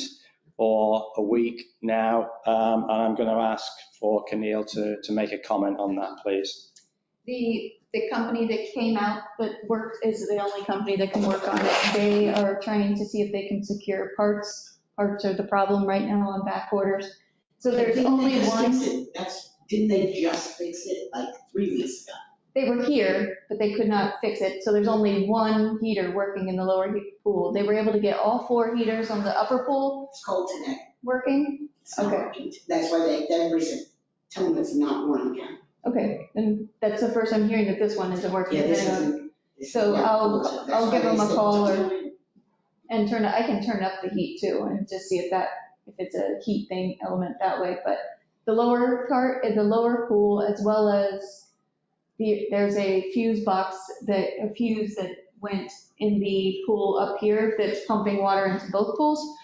for a week now, and I'm going to ask for Keneal to make a comment on that, please. The company that came out that worked is the only company that can work on it. They are trying to see if they can secure parts. Parts are the problem right now on back orders. So there's only one. Didn't they just fix it like 3 weeks ago? They were here, but they could not fix it. So there's only one heater working in the lower pool. They were able to get all 4 heaters on the upper pool. It's cold today. Working? Okay. Working. That's why everybody's telling us not working again. Okay, and that's the first I'm hearing that this one isn't working. Yeah, this isn't. So I'll give them a call and I can turn up the heat too and just see if it's a heat thing element that way. But the lower part is the lower pool, as well as there's a fuse box that went in the pool up here that's pumping water into both pools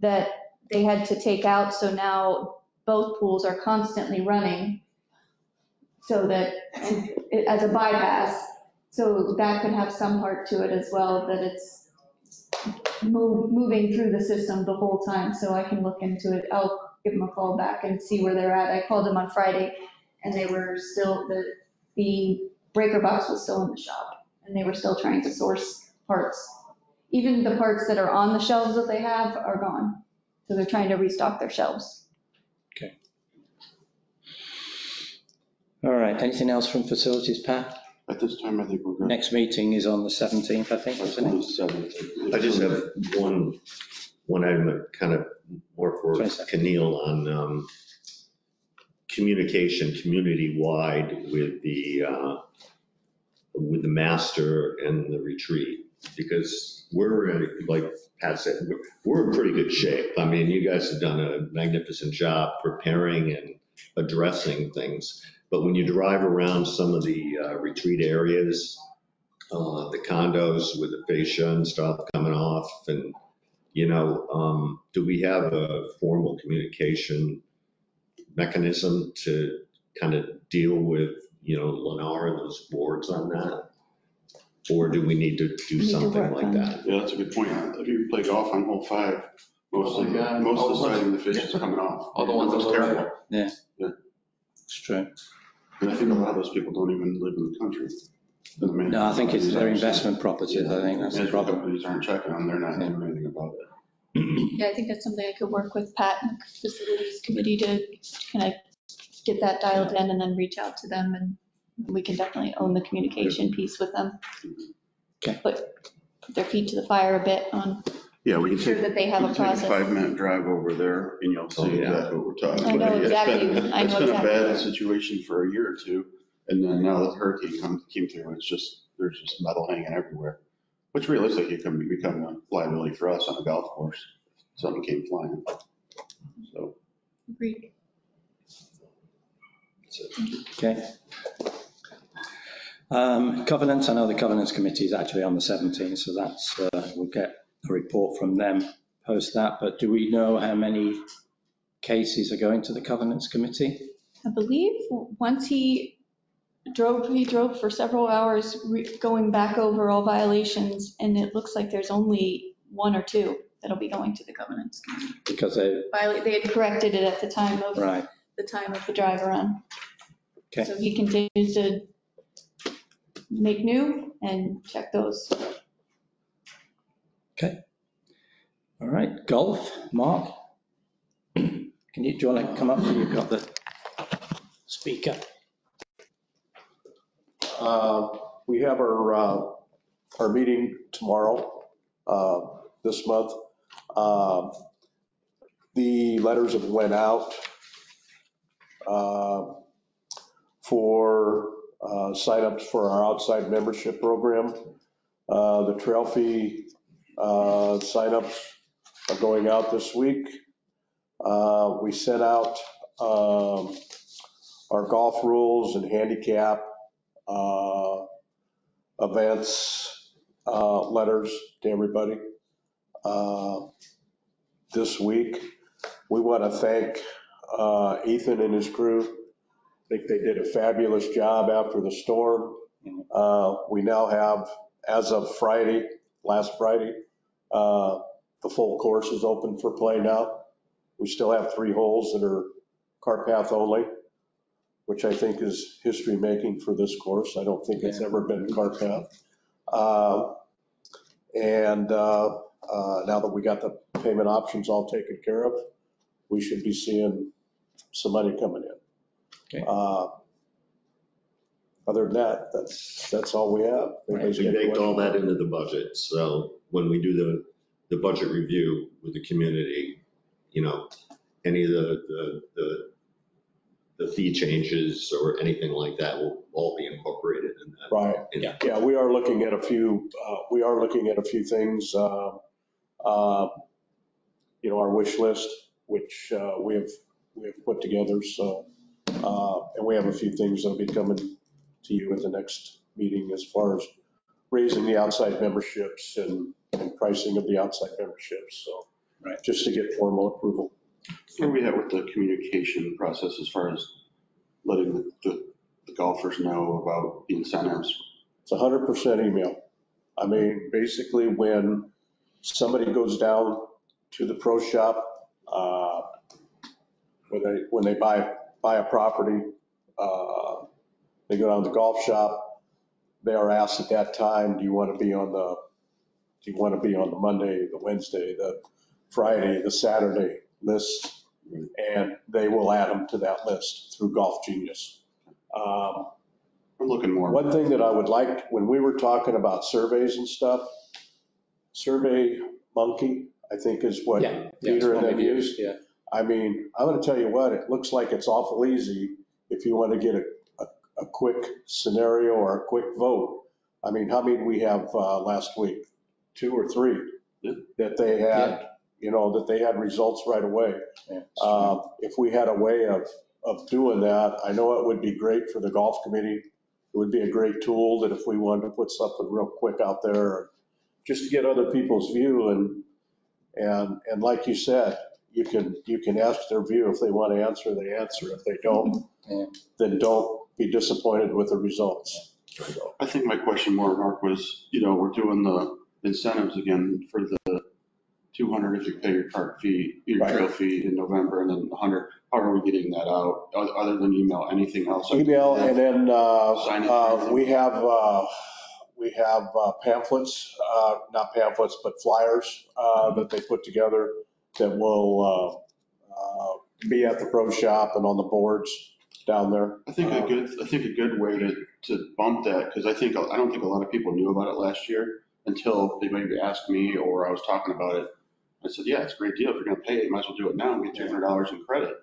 that they had to take out. So now both pools are constantly running, so that as a bypass. So that could have some part to it as well, that it's moving through the system the whole time. So I can look into it. I'll give them a call back and see where they're at. I called them on Friday and they were still, the breaker box was still in the shop and they were still trying to source parts. Even the parts that are on the shelves that they have are gone. So they're trying to restock their shelves. Okay. All right, anything else from facilities, Pat? At this time, I think we're good. Next meeting is on the 17th, I think, isn't it? I just have one item that kind of more for 22nd. Keneal on communication community-wide with the master and the retreat, because like Pat said, we're in pretty good shape. I mean, you guys have done a magnificent job preparing and addressing things. But when you drive around some of the retreat areas, the condos with the fascia and stuff coming off, and, do we have a formal communication mechanism to kind of deal with, Lennar and those boards on that? Or do we need to do Need to something work like on that? Yeah, that's a good point. If you play golf on hole 5, most of the siding, the fish is coming off. All the ones It looks on the terrible. right. Yeah. Yeah. It's true. And I think a lot of those people don't even live in the country. No, I think it's their investment properties. I think that's the Management problem. companies aren't checking them, they're not doing anything about it. Yeah, I think that's something I could work with Pat and the facilities committee to kind of get that dialed in and then reach out to them, and we can definitely own the communication piece with them. Okay. Put their feet to the fire a bit on Yeah, we can sure take, that they have we a can take a process. 5-minute drive over there and you'll see yeah. exactly what we're talking I about. know It's exactly. been- I know It's been a exactly. bad situation for a year or two, and then now the hurricane came through, there's just metal hanging everywhere, which realistically can become a liability for us on a golf course. If something came flying. So, Agreed. Okay. Covenants, I know the Covenants Committee is actually on the 17th, so that's, we'll get a report from them post that, but do we know how many cases are going to the Covenants Committee? I believe once he drove for several hours going back over all violations, and it looks like there's only 1 or 2 that'll be going to the governance committee. Because they, They had corrected it at the time of right, the drive around. Okay. So he continues to make new and check those. okay. All right, golf, Mark? Do you want to come up? You've got the speaker. We have our meeting tomorrow, this month. The letters have went out for signups for our outside membership program. The trail fee signups are going out this week. We sent out our golf rules and handicap events letters to everybody this week. We want to thank Ethan and his crew. I think they did a fabulous job after the storm. We now have, as of Friday, last Friday, the full course is open for play now. We still have 3 holes that are cart path only, which I think is history making for this course. I don't think it's ever been cart path. And now that we got the payment options all taken care of, we should be seeing some money coming in. Okay. Other than that, that's all we have. Right, we baked all that into the budget, so when we do the budget review with the community, any of the fee changes or anything like that will all be incorporated in that. Right, yeah, we are looking at a few things, our wish list, which we have put together, so, and we have a few things that'll be coming to you at the next meeting as far as raising the outside memberships and pricing of the outside memberships, so. Right. Just to get formal approval. where are we at with the communication process as far as letting the golfers know about the incentives? It's 100% email. I mean, basically when somebody goes down to the pro shop, when they buy a property, they go down to the golf shop, they are asked at that time, do you want to be on the Monday, the Wednesday, the Friday, the Saturday list? And they will add them to that list through Golf Genius. I'm looking more. One thing that I would like, when we were talking about surveys and stuff, Survey Monkey, I think is what Yeah, Peter and that's what them we've use. used, yeah. I mean, I'm gonna tell you what, it looks like it's awful easy if you want to get a quick scenario or a quick vote. I mean, how many did we have last week? 2 or 3 that they had, that they had results right away. Yeah, If we had a way of doing that, I know it would be great for the golf committee. It would be a great tool that if we wanted to put something real quick out there, just to get other people's view and like you said, you can ask their view. If they want to answer, they answer. If they don't, then don't be disappointed with the results. I think my question more, Mark, was, we're doing the incentives again for the 200 if you pay your cart fee, your trail fee in November, and then 100. How are we getting that out other than email? Anything else? Email, and then Signage. we have pamphlets, not pamphlets, but flyers that they put together that will be at the pro shop and on the boards down there. I think a good way to bump that, because I don't think a lot of people knew about it last year until they maybe asked me or I was talking about it. I said, yeah, it's a great deal. If you're going to pay it, you might as well do it now and get $200 in credit.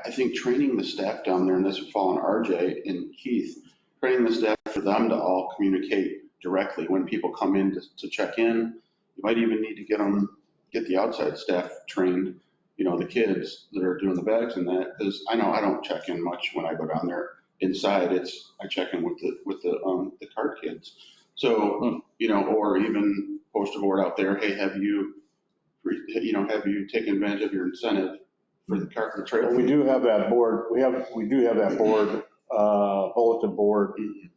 I think training the staff down there, and this would fall on RJ and Keith, training the staff for them to all communicate directly when people come in to check in. You might even need to get the outside staff trained, the kids that are doing the bags and that, because I know I don't check in much when I go down there inside. I check in with the cart kids. So, or even post a board out there, hey, have you taken advantage of your incentive for the cart and the trail? Well, we do have that board. We do have that board, bulletin board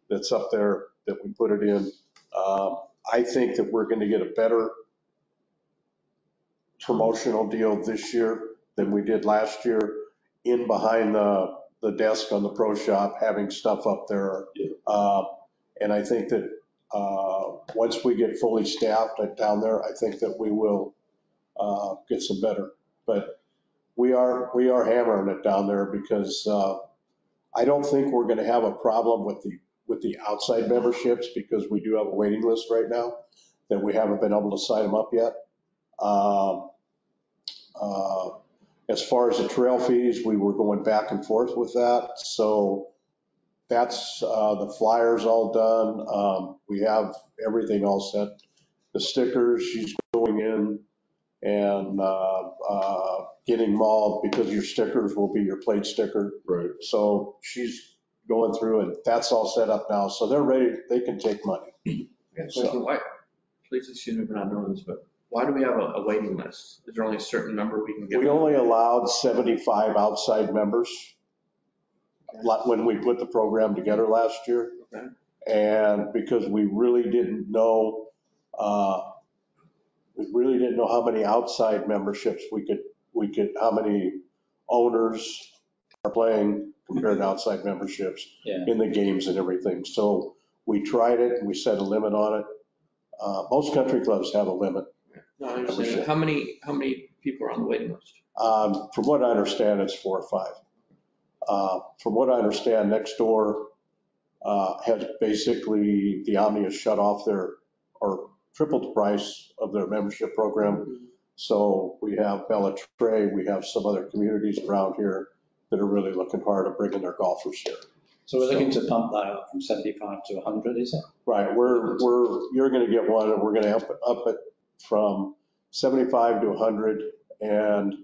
that's up there that we put it in. I think that we're going to get a better promotional deal this year than we did last year in behind the desk on the pro shop, having stuff up there. And I think that once we get fully staffed down there, I think that we will get some better. But we are hammering it down there because I don't think we're going to have a problem with the outside memberships, because we do have a waiting list right now that we haven't been able to sign them up yet. As far as the trail fees, we were going back and forth with that. So that's the flyers all done. We have everything all set. The stickers, she's going in and getting them all, because your stickers will be your plate sticker. Right. So she's going through and that's all set up now. So they're ready. They can take money. So why, please excuse me for not knowing this, but why do we have a waiting list? Is there only a certain number we can get? We only allowed 75 outside members when we put the program together last year. Okay. And because we really didn't know how many outside memberships we could, how many owners are playing compared to outside memberships in the games and everything. So we tried it and we set a limit on it. Most country clubs have a limit. No, I understand. How many people are on the waiting list? From what I understand, it's 4 or 5. From what I understand, next door has basically, the Omni has shut off or tripled the price of their membership program. So we have Bellatrix, we have some other communities around here that are really looking hard at bringing their golfers here. So we're looking to bump that up from 75 to 100, is it? Right, you're going to get one, and we're going to up it from 75 to 100, and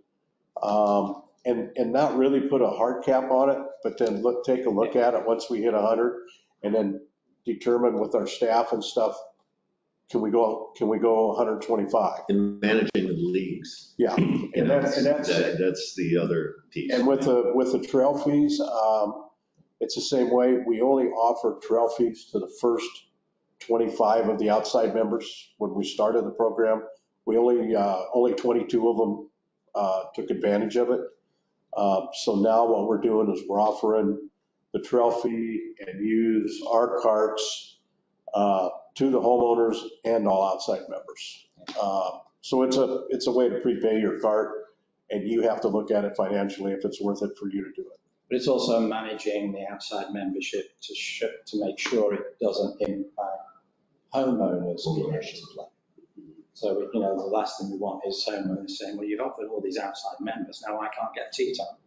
not really put a hard cap on it, but then take a look at it once we hit 100, and then determine with our staff and stuff, can we go 125? And managing the leagues. Yeah, and that's the other piece. And with the trail fees, it's the same way. We only offer trail fees to the first 25 of the outside members when we started the program. We only 22 of them took advantage of it. So now what we're doing is we're offering the trail fee and use our carts to the homeowners and all outside members. So it's a way to prepay your cart, and you have to look at it financially if it's worth it for you to do it. but it's also managing the outside membership to make sure it doesn't impact homeowners being able to play. So, the last thing we want is homeowners saying, well, you've offered all these outside members, now I can't get tea time.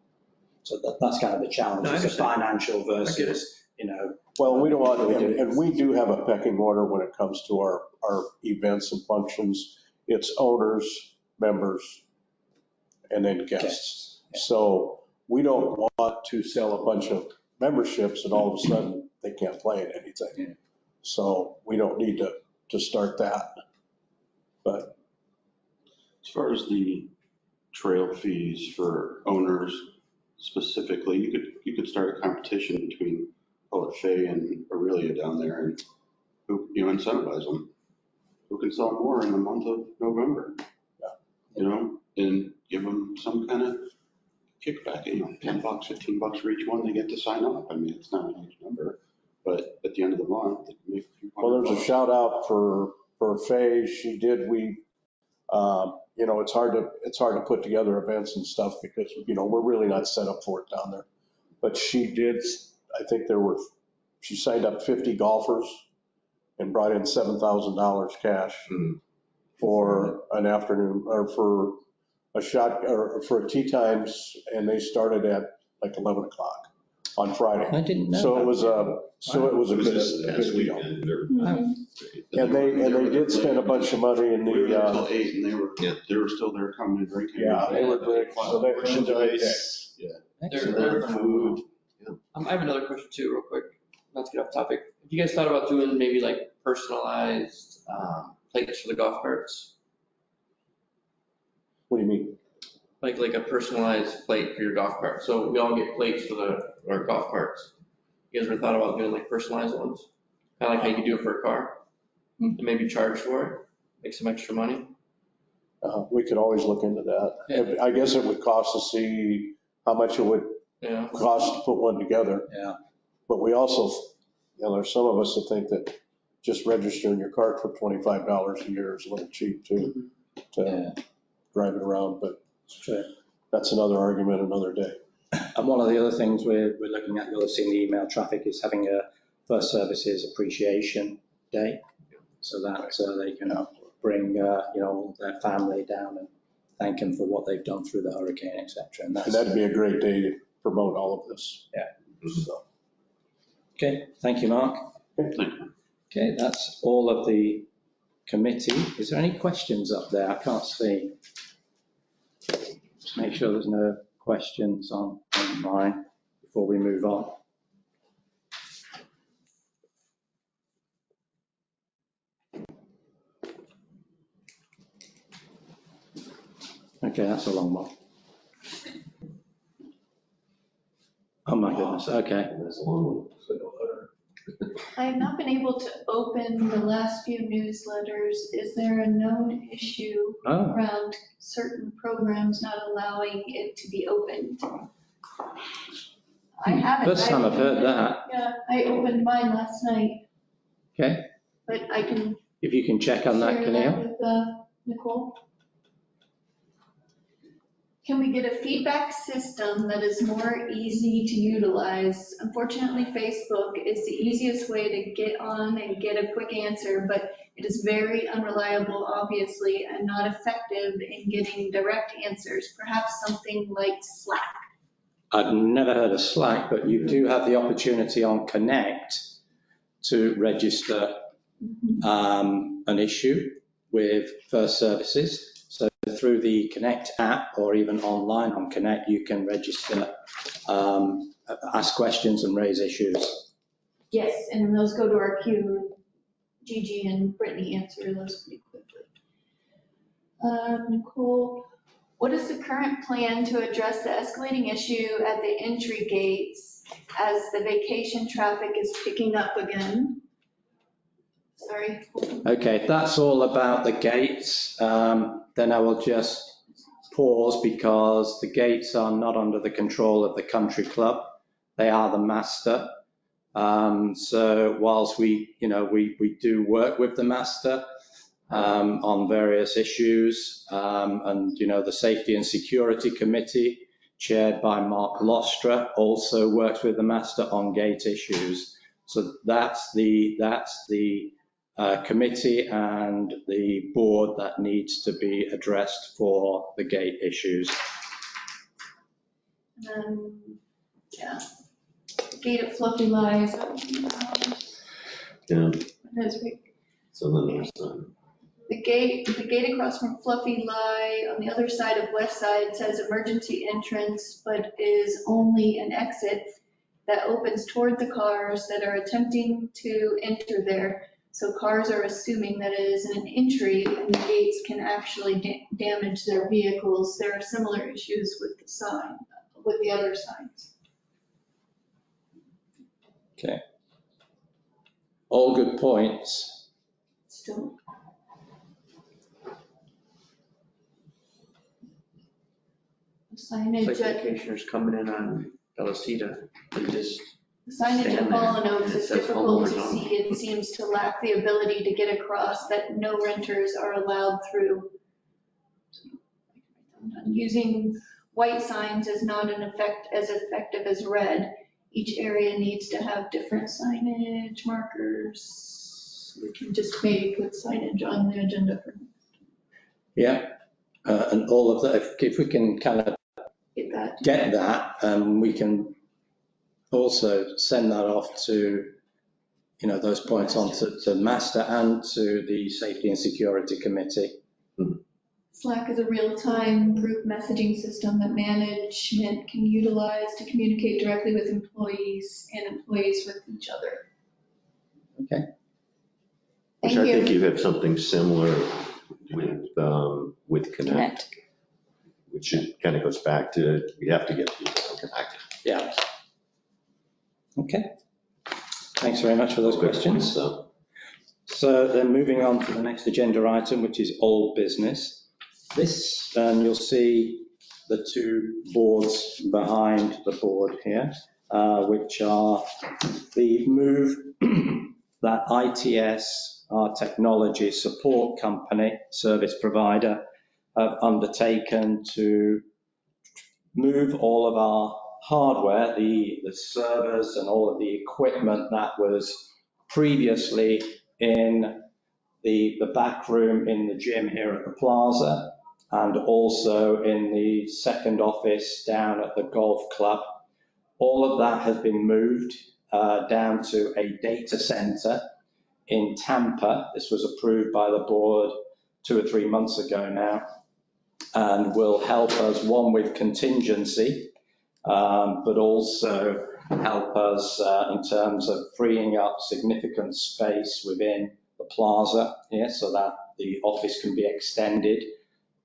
So that's kind of the challenge, No, I is the understand. financial versus, Well, we don't want, and we do have a pecking order when it comes to our events and functions. It's owners, members, and then guests. So we don't want to sell a bunch of memberships and all of a sudden they can't play at anything. Yeah. So we don't need to start that. But As far as the trail fees for owners specifically, you could start a competition between Fay and Aurelia down there and who, incentivize them. Who can sell more in the month of November? And give them some kind of kickback, $10, $15 for each one they get to sign up. I mean, it's not a huge number, but at the end of the month, they can make a few well, there's a $100. shout out for Faye. She did, it's hard to put together events and stuff because, we're really not set up for it down there. But she did, I think she signed up 50 golfers and brought in $7,000 cash for an afternoon, or for a shot, or for a tee times, and they started at like 11 o'clock on Friday. I didn't know So that. it was a This good past deal. weekend, And they did spend a bunch of money in We were there till the, 8 and they were still there coming and drinking. yeah, they were great. So they was a great day. Excellent. Food. I have another question too, real quick, not to get off topic. Have you guys thought about doing maybe like personalized plates for the golf carts? What do you mean? Like a personalized plate for your golf cart. So we all get plates for our golf carts. You guys ever thought about doing like personalized ones? Kind of like how you could do it for a car? And maybe charge for it, make some extra money? We could always look into that. I guess it would cost to see how much it would Yeah. cost to put one together. Yeah. But we also, there's some of us that think that just registering your cart for $25 a year is a little cheap to drive it around, but Sure. that's another argument another day. And one of the other things we're looking at, you'll have seen the email traffic, is having a First Services Appreciation Day, so that they can bring all their family down and thank them for what they've done through the hurricane, etc. And that'd be a great day to promote all of this. Yeah. So. Okay, thank you, Mark. Okay, that's all of the committee. Is there any questions up there? I can't see. Just make sure there's no questions on mine before we move on. Okay, that's a long one. Oh my goodness, okay. I have not been able to open the last few newsletters. Is there a known issue Oh, around certain programs not allowing it to be opened? I haven't. first time I've heard that. Yeah, I opened mine last night, Okay, but I can if you can check on that, share Camille. that with Nicole. Can we get a feedback system that is more easy to utilize? Unfortunately, Facebook is the easiest way to get on and get a quick answer, but it is very unreliable, obviously, and not effective in getting direct answers. Perhaps something like Slack. I've never heard of Slack, but you do have the opportunity on Connect to register an issue with First Services. So through the Connect app or even online on Connect, you can register, ask questions and raise issues. Yes, and those go to our queue. Gigi and Brittany answer those pretty quickly. Nicole, what is the current plan to address the escalating issue at the entry gates as the vacation traffic is picking up again? Sorry. Okay, if that's all about the gates, then I will just pause because the gates are not under the control of the country club. They are the master. So whilst we do work with the master on various issues, and the Safety and Security Committee chaired by Mark Lostra, also works with the master on gate issues. So that's the committee and the board that needs to be addressed for the gate issues. Yeah, gate at Fluffy Lies. Yeah, That's right. so the north side. The gate across from Fluffy Lie on the other side of West Side says emergency entrance, but is only an exit that opens toward the cars that are attempting to enter there. So cars are assuming that it is an entry and the gates can actually damage their vehicles. There are similar issues with the sign, with the other signs. Okay. All good points. Still. Signage It's like at, vacationers coming in on Velocita, they just, the signage stand at there. Fallen Oaks It is says difficult to homeowners only. see. It seems to lack the ability to get across that no renters are allowed through. Using white signs is not as effective as red. Each area needs to have different signage markers. We can just maybe put signage on the agenda for Yeah, and all of that, if we can kind of get that. get that, we can also send that off to, you know, those points on to Master and to the Safety and Security Committee. Slack is a real-time group messaging system that management can utilize to communicate directly with employees and employees with each other. Okay. Which Thank I you. think you have something similar with Connect, which kind of goes back to, we have to get people connected. Yeah. Okay. Thanks very much for those questions. So then moving on to the next agenda item, which is old business. This, you'll see the two boards behind the board here, which are the move that ITS, our technology support company, service provider, have undertaken to move all of our hardware, the servers and all of the equipment that was previously in the back room in the gym here at the plaza, and also in the second office down at the golf club. All of that has been moved down to a data center in Tampa. This was approved by the board 2 or 3 months ago now, and will help us, one, with contingency, but also help us in terms of freeing up significant space within the plaza here so that the office can be extended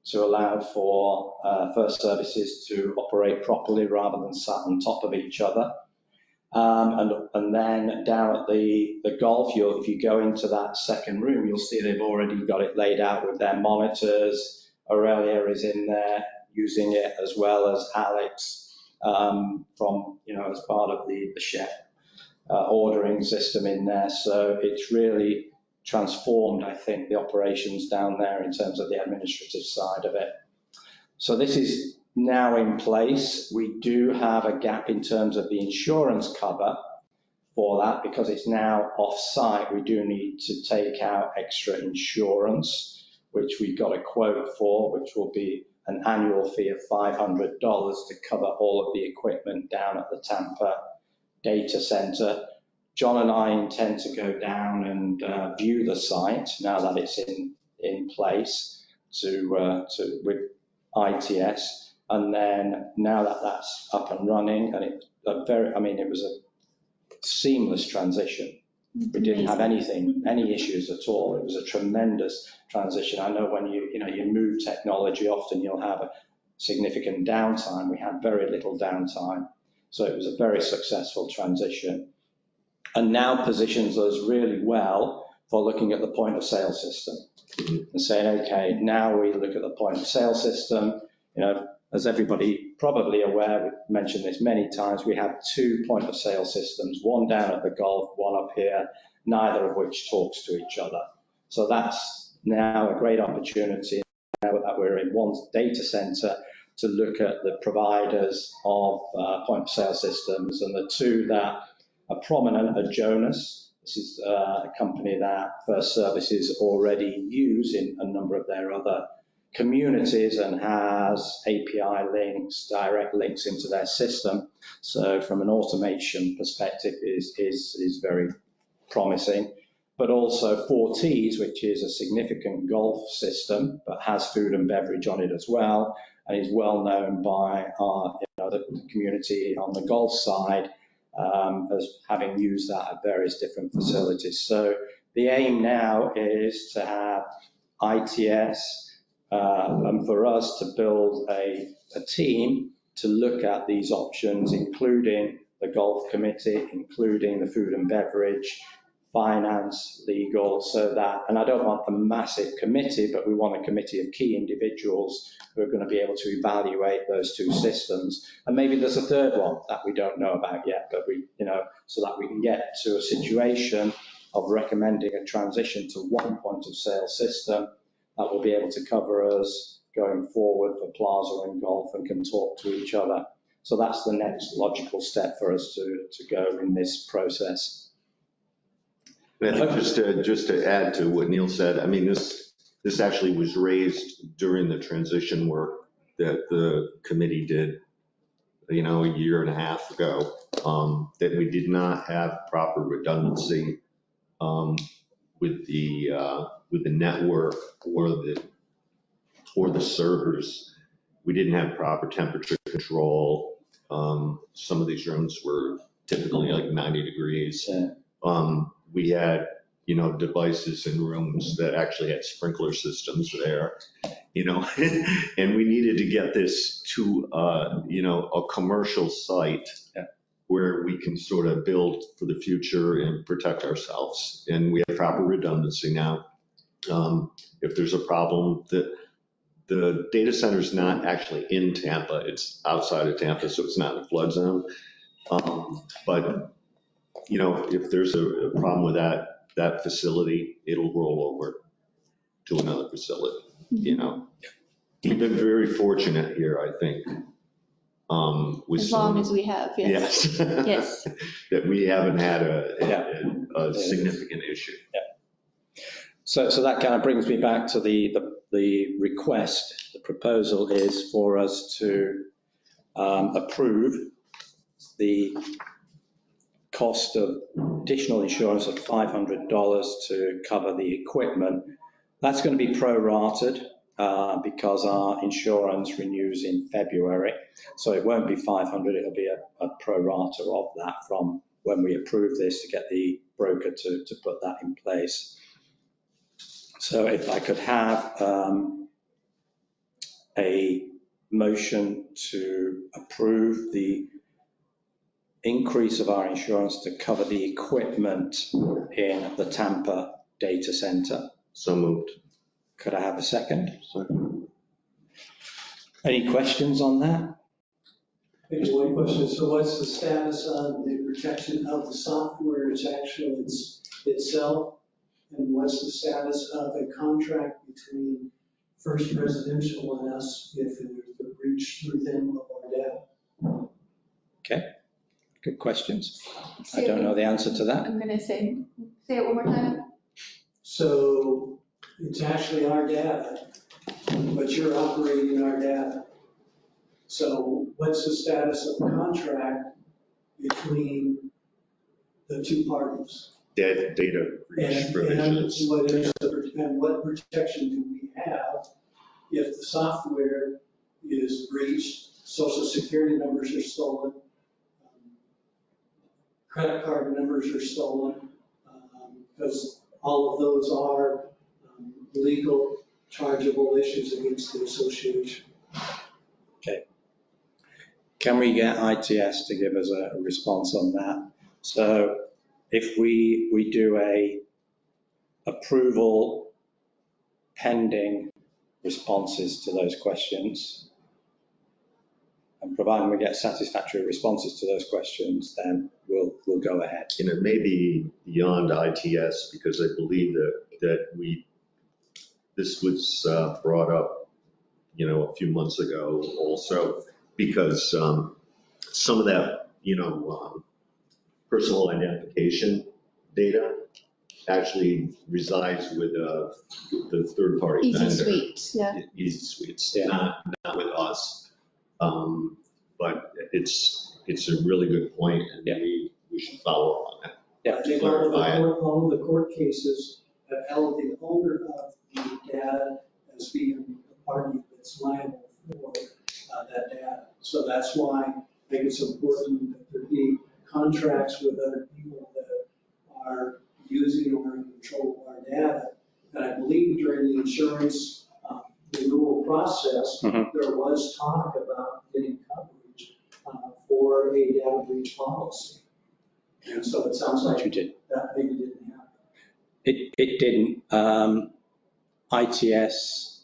to allow for first services to operate properly rather than sat on top of each other. And then down at the golf, if you go into that second room, you'll see they've already got it laid out with their monitors. Aurelia is in there using it, as well as Alex from, you know, as part of the chef ordering system in there. So it's really transformed, I think, the operations down there in terms of the administrative side of it. So this is now in place. We do have a gap in terms of the insurance cover for that because it's now off-site. We do need to take out extra insurance, which we got a quote for, which will be an annual fee of $500 to cover all of the equipment down at the Tampa data center. John and I intend to go down and view the site now that it's in place with ITS, and then now that that's up and running, and it was a seamless transition. We didn't have any issues at all. It was a tremendous transition. I know when you move technology, often you'll have a significant downtime. We had very little downtime, so it was a very successful transition, and now positions us really well for looking at the point of sale system and saying, okay, now we look at the point of sale system. You know, as everybody probably aware, we've mentioned this many times, we have 2 point of sale systems, one down at the golf, one up here, neither of which talks to each other. So that's now a great opportunity now that we're in one data center to look at the providers of point of sale systems. And the two that are prominent are Jonas. This is a company that First Services already use in a number of their other communities and has API links, direct links into their system. So from an automation perspective is very promising. But also 4Ts, which is a significant golf system, but has food and beverage on it as well, and is well known by our, the community on the golf side as having used that at various different facilities. So the aim now is to have ITS and for us to build a team to look at these options, including the golf committee, including the food and beverage, finance, legal, so that, and I don't want a massive committee, but we want a committee of key individuals who are going to be able to evaluate those two systems. And maybe there's a third one that we don't know about yet, but we, so that we can get to a situation of recommending a transition to one point of sale system that will be able to cover us going forward for plaza and golf and can talk to each other. So that's the next logical step for us to go in this process. I think just to add to what Neil said, I mean, this actually was raised during the transition work that the committee did, a year and a half ago, that we did not have proper redundancy with the network or the servers. We didn't have proper temperature control. Some of these rooms were typically like 90 degrees. We had, devices in rooms that actually had sprinkler systems there, and we needed to get this to, a commercial site where we can sort of build for the future and protect ourselves. And we have proper redundancy now. If there's a problem, the data center is not actually in Tampa, it's outside of Tampa, so it's not in a flood zone. But if there's a problem with that facility, it'll roll over to another facility, We've been very fortunate here, I think. With as long as we have, yes. Yes. Yes. That we haven't had a significant issue. Yeah. So that kind of brings me back to the request. The proposal is for us to approve the cost of additional insurance of $500 to cover the equipment. That's going to be prorated because our insurance renews in February. So it won't be 500, it'll be a prorata of that from when we approve this to get the broker to put that in place. So if I could have a motion to approve the increase of our insurance to cover the equipment in the Tampa data center. So moved. Could I have a second? Any questions on that? Maybe one question. So what's the status on the protection of the software itself? And what's the status of a contract between First Residential and us if there's a breach through them of our data? Okay, good questions. I don't know the answer to that. I'm going to say it one more time. So it's actually our data, but you're operating our data. So what's the status of the contract between the two parties? Data breach provisions. And what protection do we have if the software is breached, social security numbers are stolen, credit card numbers are stolen, because all of those are legal chargeable issues against the association. Okay. Can we get ITS to give us a response on that? So if we do a approval pending responses to those questions, and providing we get satisfactory responses to those questions, then we'll go ahead. And it may be beyond ITS because I believe that this was brought up, a few months ago also, because some of that, personal identification data actually resides with the third-party Easy vendor. Suite, yeah. Easy Suites, Yeah. not with us. But it's a really good point, and we should follow up on that. Yeah. I think all of the court cases have held the owner of the data as being the party that's liable for that data. So that's why I think it's important that there be contracts with other people that are using or in control of our data. And I believe during the insurance renewal process, there was talk about getting coverage for a data breach policy. And so it sounds like that maybe didn't happen. It didn't. ITS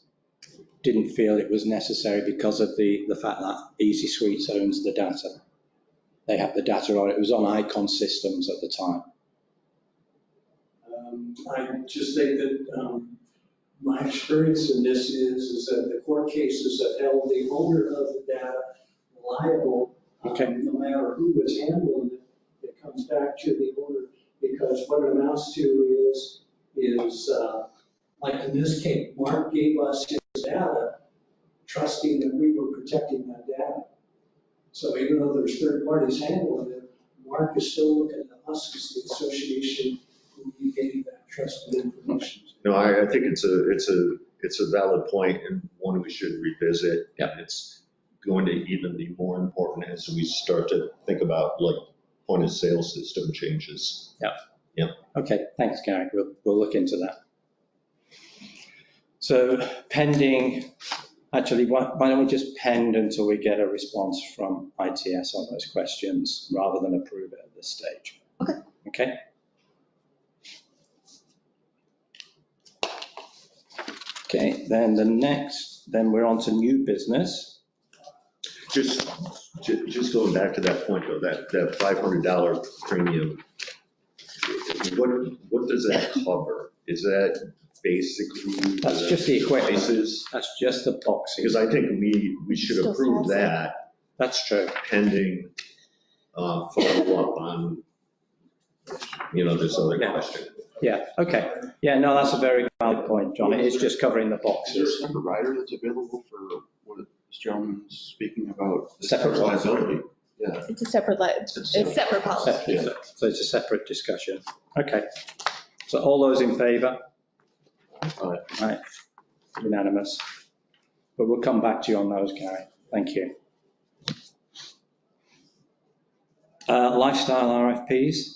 didn't feel it was necessary because of the fact that Easy Suites owns the data. They have the data on it. It was on Icon Systems at the time. I just think that my experience in this is that the court cases have held the owner of the data liable, no matter who was handling it. It comes back to the owner, because what it amounts to is like in this case, Mark gave us his data, trusting that we were protecting that data. So even though there's third parties handling it, Mark is still looking at us as the association who we gave that trusted information. No, I think it's a valid point, and one we should revisit. Yeah. It's going to even be more important as we start to think about like point of sale system changes. Yeah. Yeah. Okay, thanks, Gary. We'll look into that. So pending, actually, why don't we just pend until we get a response from ITS on those questions rather than approve it at this stage? Okay. Okay. Okay, then we're on to new business. Just going back to that point though, that $500 premium, what does that cover? Is that basically? That's just the equipment. Devices? That's just the boxing. Because I think we should Still approve has it. that That's true. pending follow-up on, this other question. Yeah, okay. Yeah, no, that's a very valid point, John. It is just covering the Is there boxes. a separate rider that's available for what this gentleman's speaking about? Separate liability. Yeah. It's a separate, it's separate policy. So it's a separate discussion. Okay. So all those in favour? Right. Unanimous. But we'll come back to you on those, Gary. Thank you. Lifestyle RFPs.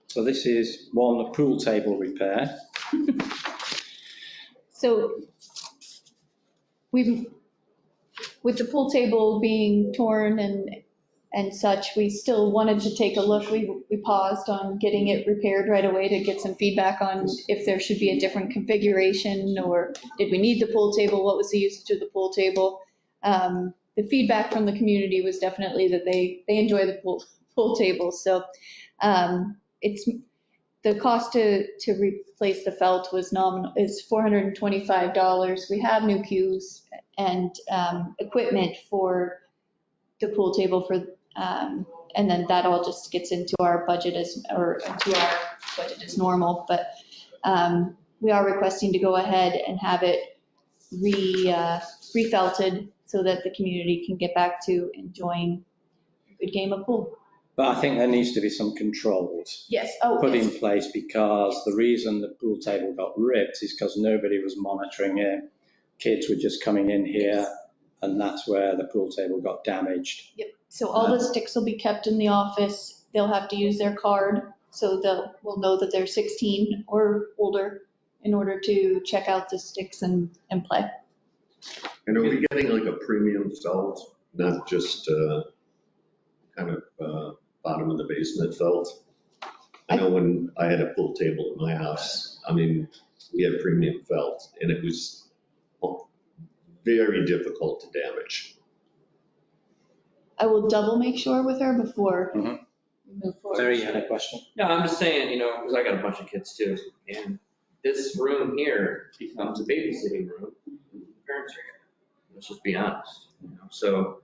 So this is one, the pool table repair. So with the pool table being torn and such, we still wanted to take a look. We paused on getting it repaired right away to get some feedback on if there should be a different configuration, or did we need the pool table? What was the usage of the pool table? The feedback from the community was definitely that they enjoy the pool table. So it's the cost to replace the felt was nominal, is $425. We have new cues and equipment for the pool table and then that all just gets into our budget into our budget as normal. But we are requesting to go ahead and have it refelted so that the community can get back to enjoying a good game of pool. But I think there needs to be some controls Yes. put in place, because the reason the pool table got ripped is because nobody was monitoring it. Kids were just coming in here, and that's where the pool table got damaged. Yep. So all the sticks will be kept in the office. They'll have to use their card, so we'll know that they're 16 or older in order to check out the sticks and play. And are we getting like a premium felt, not just kind of bottom of the basement felt? I know when I had a pool table at my house, we had premium felt, and it was very difficult to damage. I will double make sure with her before we move forward. Terry, you had a question? No, I'm just saying, because I got a bunch of kids too, and this room here becomes a babysitting room. Parents are here. let's just be honest. So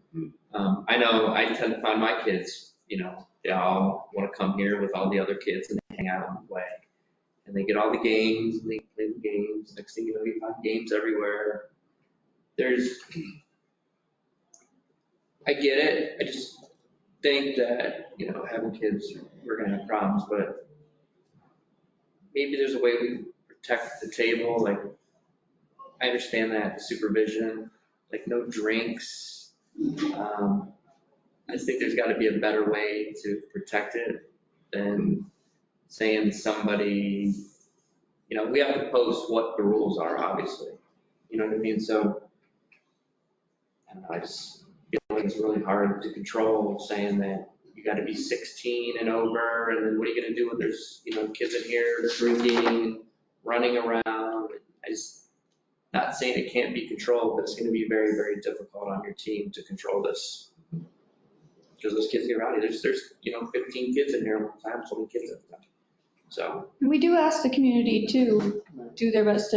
I know I tend to find my kids, they all want to come here with all the other kids and they hang out and play. And they get all the games and they play the games. Next thing you know, you find games everywhere. I get it. I just think that, having kids, we're going to have problems, but maybe there's a way we protect the table. Like, I understand that supervision, like no drinks. I just think there's got to be a better way to protect it than saying somebody, we have to post what the rules are, obviously. You know what I mean? So, I don't know, I just feel like it's really hard to control saying that you got to be 16 and over, and then what are you going to do when there's, kids in here drinking, running around? Not saying it can't be controlled, but it's going to be very, very difficult on your team to control this. Because those kids get rowdy. There's 15 kids in here at one time, so many kids at a time. So. And we do ask the community to do their best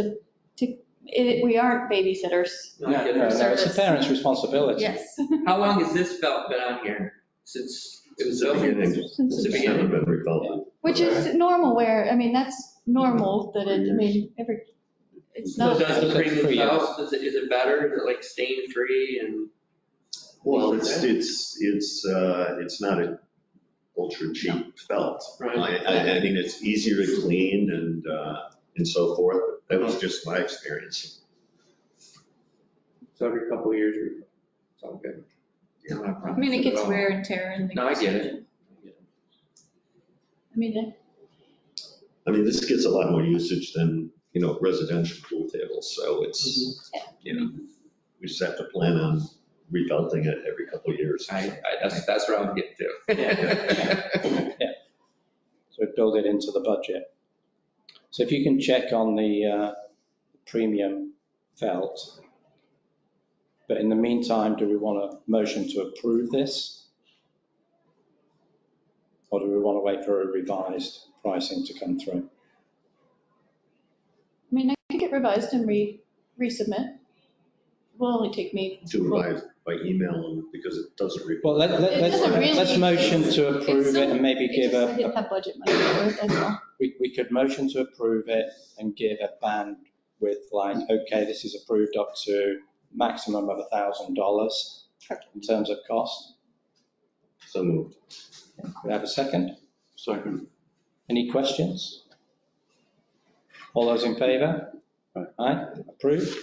we aren't babysitters. No, it's a parent's responsibility. Yes. How long has this belt been on here? Since it was over? Since the beginning. Never been rebuilt. Which is normal that's normal that it's So not. does the premium belt, is it better? Is it like stain free and? Well, it's not an ultra cheap felt. Right. I think it's easier to clean and so forth. That was just my experience. So every couple of years, it's all good. It gets wear and tear and things. No, I get it. This gets a lot more usage than, residential pool tables. So it's, we just have to plan on rebelting it every couple of years. That's where I'm getting to. Yeah. So build it into the budget. So if you can check on the premium felt, but in the meantime, do we want a motion to approve this? Or do we want to wait for a revised pricing to come through? I can get revised and resubmit. It will only take me. Do it by email because it doesn't require. Well, let's motion to approve it and maybe give I didn't have budget money for it, that's all. we could motion to approve it and give a band with okay, this is approved up to maximum of $1,000 in terms of cost. So moved. We have a second? Second. Any questions? All those in favor? Aye, approved.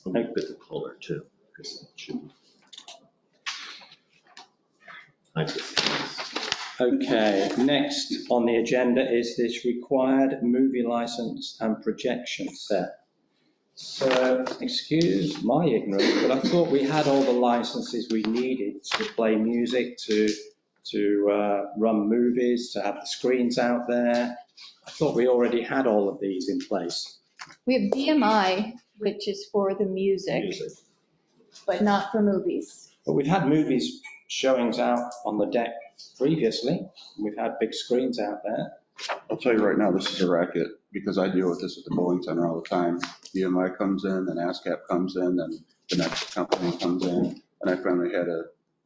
I'll make it the color too. Because it should. Okay, next on the agenda is this required movie license and projection set. So, excuse my ignorance, but I thought we had all the licenses we needed to play music, to run movies, to have the screens out there. I thought we already had all of these in place. We have BMI, which is for the music, but not for movies. But we've had movies showings out on the deck previously. We've had big screens out there. I'll tell you right now, this is a racket because I deal with this at the bowling center all the time. BMI comes in, then ASCAP comes in, then the next company comes in. And I finally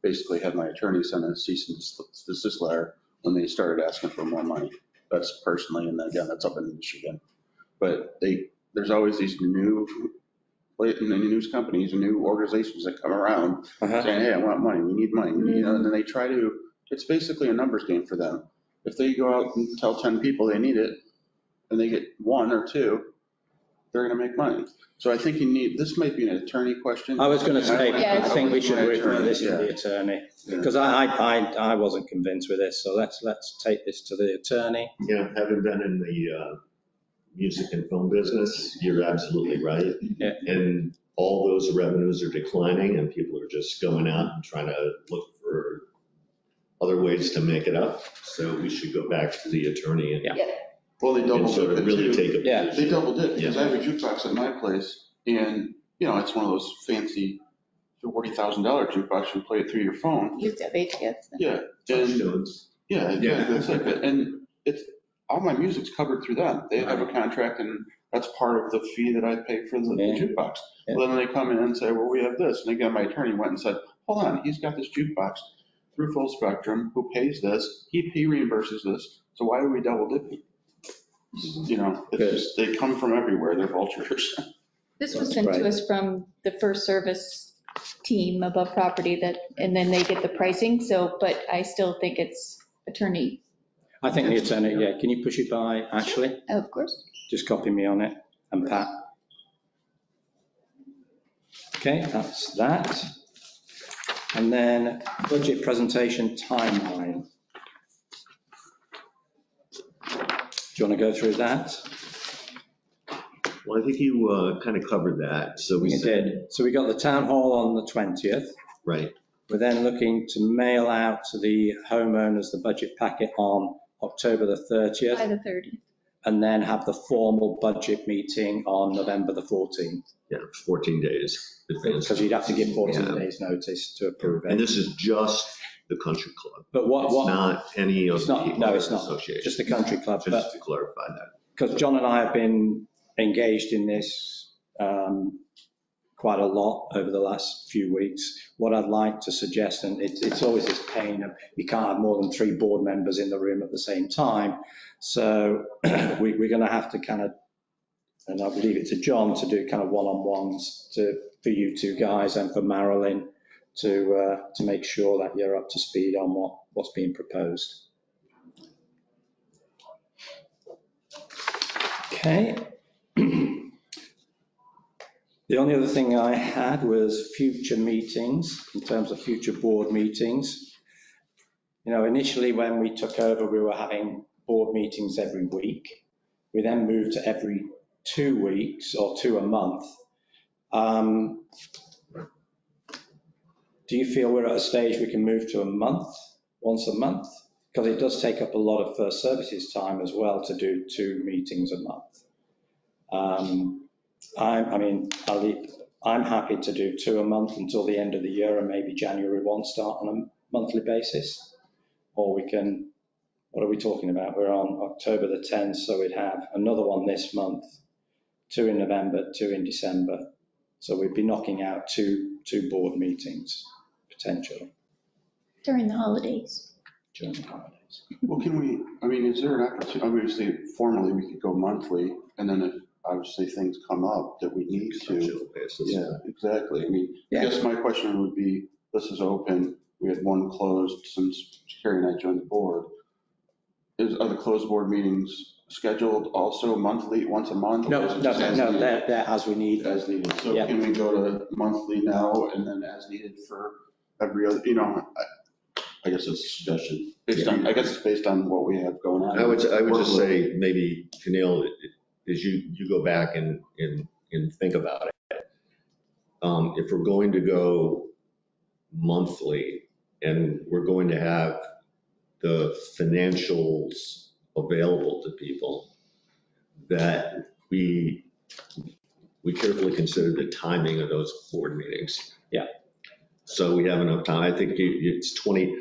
basically had my attorney send a cease and desist letter when they started asking for more money. That's personally, and then again, that's up in Michigan. But there's always these new news companies and new organizations that come around saying, hey, I want money, we need money. And then they try to, it's basically a numbers game for them. If they go out and tell 10 people they need it and they get 1 or 2, they're going to make money. So I think this might be an attorney question. I was going to say, I think we should refer this to the attorney because I wasn't convinced with this. So let's take this to the attorney. Yeah, having been in the music and film business, you're absolutely right. Yeah. And all those revenues are declining and people are just going out and trying to look for other ways to make it up. So we should go back to the attorney and Well, they doubled sort it of really too. take a Yeah. position. They doubled it because I have a jukebox at my place and, it's one of those fancy $40,000 jukebox. You play it through your phone. You have to have ATS. Yeah. Yeah, exactly. That's like it. And all my music's covered through them. They have a contract and That's part of the fee that I pay for the Yeah. jukebox. Yeah. Well, then they come in and say, well, we have this. And again, my attorney went and said, hold on, he's got this jukebox through Full Spectrum, who pays this, he reimburses this, so why are we double dipping? You know, it's just, they come from everywhere, they're vultures. This was That's sent to right. us from the First Service team above property that, and then they get the pricing. So, but I still think it's attorney, I think the attorney, yeah, can you push it by Ashley? of course. Just copy me on it, and Pat. Okay, that's that. And then budget presentation timeline. Do you want to go through that? Well, I think you kind of covered that. So we We said, did. So we got the town hall on the 20th. right, We're then looking to mail out to the homeowners the budget packet on October the By 30th, the 30th. and then have the formal budget meeting on November the 14th. yeah, 14 days advance. Because you'd have to give 14 Yeah. days notice to approve And it. this is just the country club. But It's not any of It's the not, no, it's not, associations. just the country club. But Just to clarify that. because John and I have been engaged in this quite a lot over the last few weeks, what I'd like to suggest, and it's always this pain of you can't have more than 3 board members in the room at the same time. So we're going to have to kind of, and I'll leave it to John to do kind of one-on-ones for you two guys and for Marilyn to make sure that you're up to speed on what's being proposed. Okay. The only other thing I had was future meetings, in terms of future board meetings. You know, initially when we took over, we were having board meetings every week. We then moved to every 2 weeks or 2 a month. Do you feel we're at a stage we can move to a month, once a month? Because it does take up a lot of First Services time as well to do 2 meetings a month. I'm happy to do 2 a month until the end of the year and maybe January 1 start on a monthly basis. Or we can, what are we talking about? We're on October the 10th, so we'd have another one this month, 2 in November, 2 in December. So we'd be knocking out two board meetings, potentially, During the holidays. during the holidays. Well, can we, I mean, is there an opportunity, obviously formally we could go monthly, and then if obviously things come up that we need to. Essential basis. Yeah, exactly. I mean, Yeah. I guess my question would be, this is open, we had one closed since Carrie and I joined the board. Are the closed board meetings scheduled also monthly, once a month? No, or is it just as needed? they're as we need. As needed. So Yeah. can we go to monthly now and then as needed for every other, you know, I guess it's a suggestion. Based on, I guess it's based on what we have going on. I would just say, maybe, Keneal, as you go back and think about it, if we're going to go monthly and we're going to have the financials available to people, that we carefully consider the timing of those board meetings. Yeah. So we have enough time. I think it's 20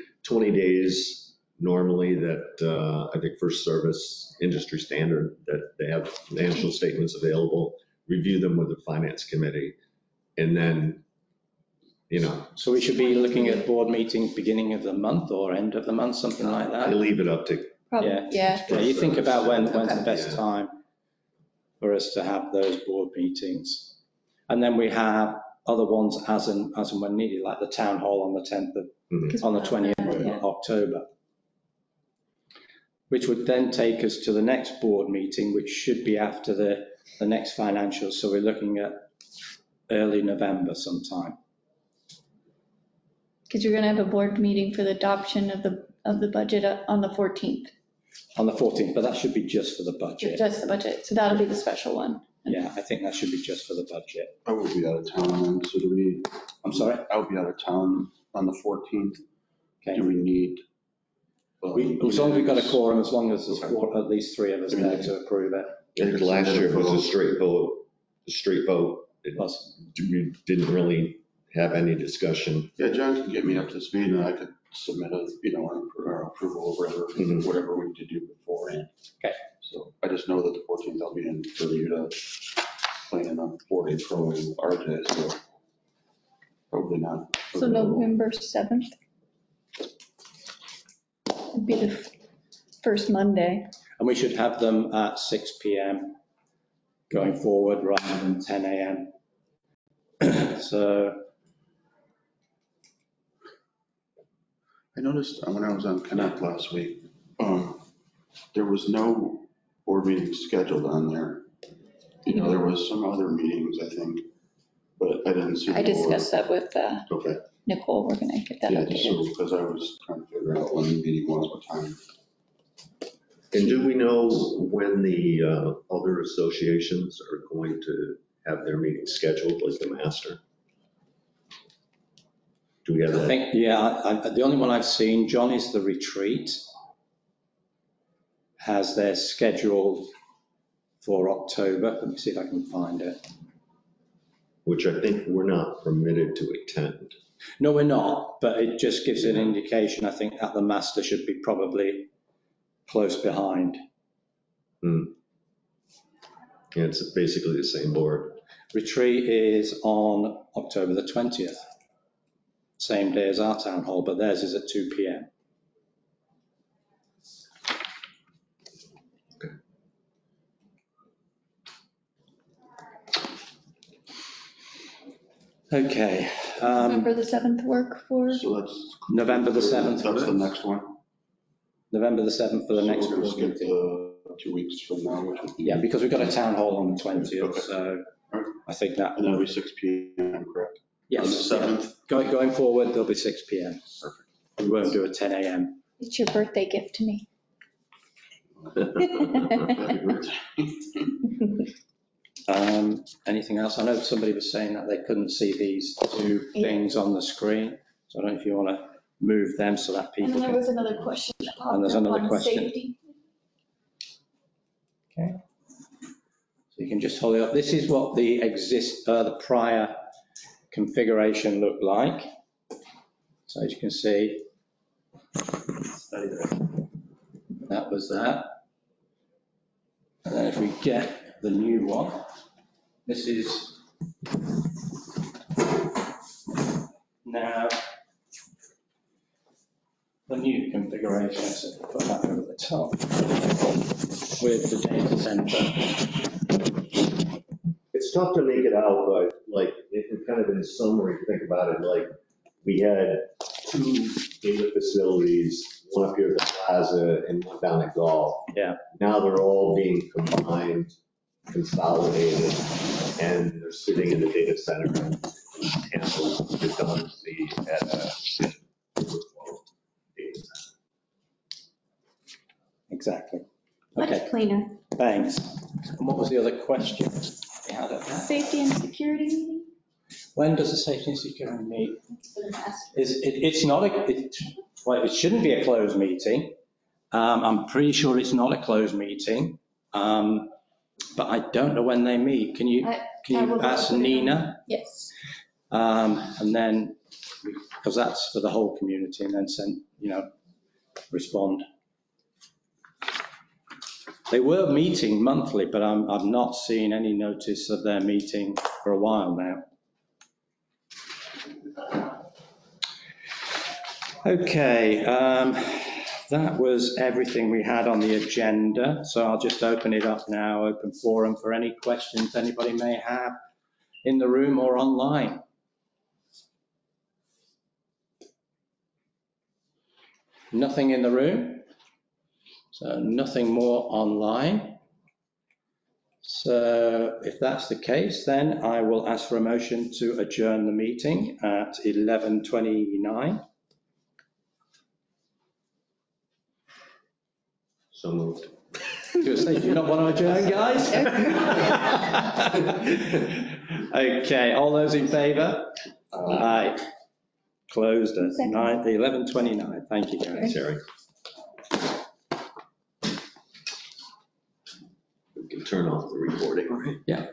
days normally that I think First Service industry standard, that they have financial statements available, review them with the finance committee, and then, you know. So we should be looking at board meetings beginning of the month or end of the month, something like I that? leave it up to. Probably, yeah. Yeah, you think about when's the best Yeah. time for us to have those board meetings. And then we have other ones as and when needed, like the town hall on the 10th of, Mhm. on the 20th of Yeah. October. Which would then take us to the next board meeting, which should be after the next financials. So we're looking at early November sometime. Because you're going to have a board meeting for the adoption of the budget on the 14th. On the 14th, but that should be just for the budget. Just the budget. So that'll be the special one. Yeah, I think that should be just for the budget. I will be out of town then, so do we need, I'm sorry? I'll be out of town on the 14th. Okay. Do we need? As long as we've got a quorum, as long as there's at least 3 of us there to approve it. I think last year it was a straight vote. It Was. we didn't really have any discussion. Yeah, John can get me up to speed and I could submit a, you know, our approval or whatever we need to do beforehand. Okay. So I just know that the 14th I'll be in Bermuda playing a 4-day pro with RJ, so probably not. So November 7th would be the first Monday. And we should have them at 6 PM going forward rather than 10 AM. So, I noticed when I was on Connect last week, there was no board meeting scheduled on there. You know, there was some other meetings, I think, but I didn't see. I discussed that with Okay, Nicole. We're going to get that yeah, just so, updated. because I was trying to figure out when the meeting was, what time. And do we know when the other associations are going to have their meetings scheduled, like the master? Do we have I that? think, yeah, the only one I've seen, John, is the retreat. Has their scheduled for October. Let me see if I can find it. Which I think we're not permitted to attend. No, we're not, but it just gives an indication. I think that the master should be probably close behind. Yeah, it's basically the same board. Retreat is on October the 20th. Same day as our town hall, but theirs is at 2 PM. Okay. November the 7th work for? So that's. November the 7th. That's the next one. November the 7th for the next So we'll board skip meeting. the 2 weeks from now, which would be. Yeah, because we've got a town hall on the 20th, Okay. so Alright. I think that. And that'll be 6 PM, correct? Yes. On the 7th? Going forward, there'll be 6 PM. Perfect. We won't do a 10 AM. It's your birthday gift to me. Happy birthday. Anything else? I know somebody was saying that they couldn't see these two things on the screen. So I don't know if you want to move them so that And people then there can. was another question that And popped there's up another on question. safety. Okay. So you can just hold it up. This is what the the prior configuration looked like. So as you can see, that was that. And then if we get the new one, this is now the new configuration. So put that over the top with the data center. It's tough to make it out, but like, if we kind of in summary, think about it, like, we had 2 data facilities, one up here at the plaza and one down at Golf. Yeah. Now they're all being combined, consolidated, and they're sitting in the data center and handling redundancy at a overflow data center. Exactly. Much Okay, cleaner. thanks. And what was the other question we had at that? Safety and security meeting? When does the safety and security meet? For the master. It's not well, it shouldn't be a closed meeting. I'm pretty sure it's not a closed meeting. But I don't know when they meet. Can you I will ask put it on. Nina? Yes. And then, because that's for the whole community, and then respond. They were meeting monthly, but I've not seen any notice of their meeting for a while now. Okay, that was everything we had on the agenda. So I'll just open it up now, open forum for any questions anybody may have in the room or online. Nothing in the room, so nothing more online. So if that's the case, then I will ask for a motion to adjourn the meeting at 11:29. So moved. Just say, do you not want to adjourn, guys? Okay, all those in favour? Aye. Closed at 11:29. Thank you, guys. Terry. We can turn off the recording, right? Yeah.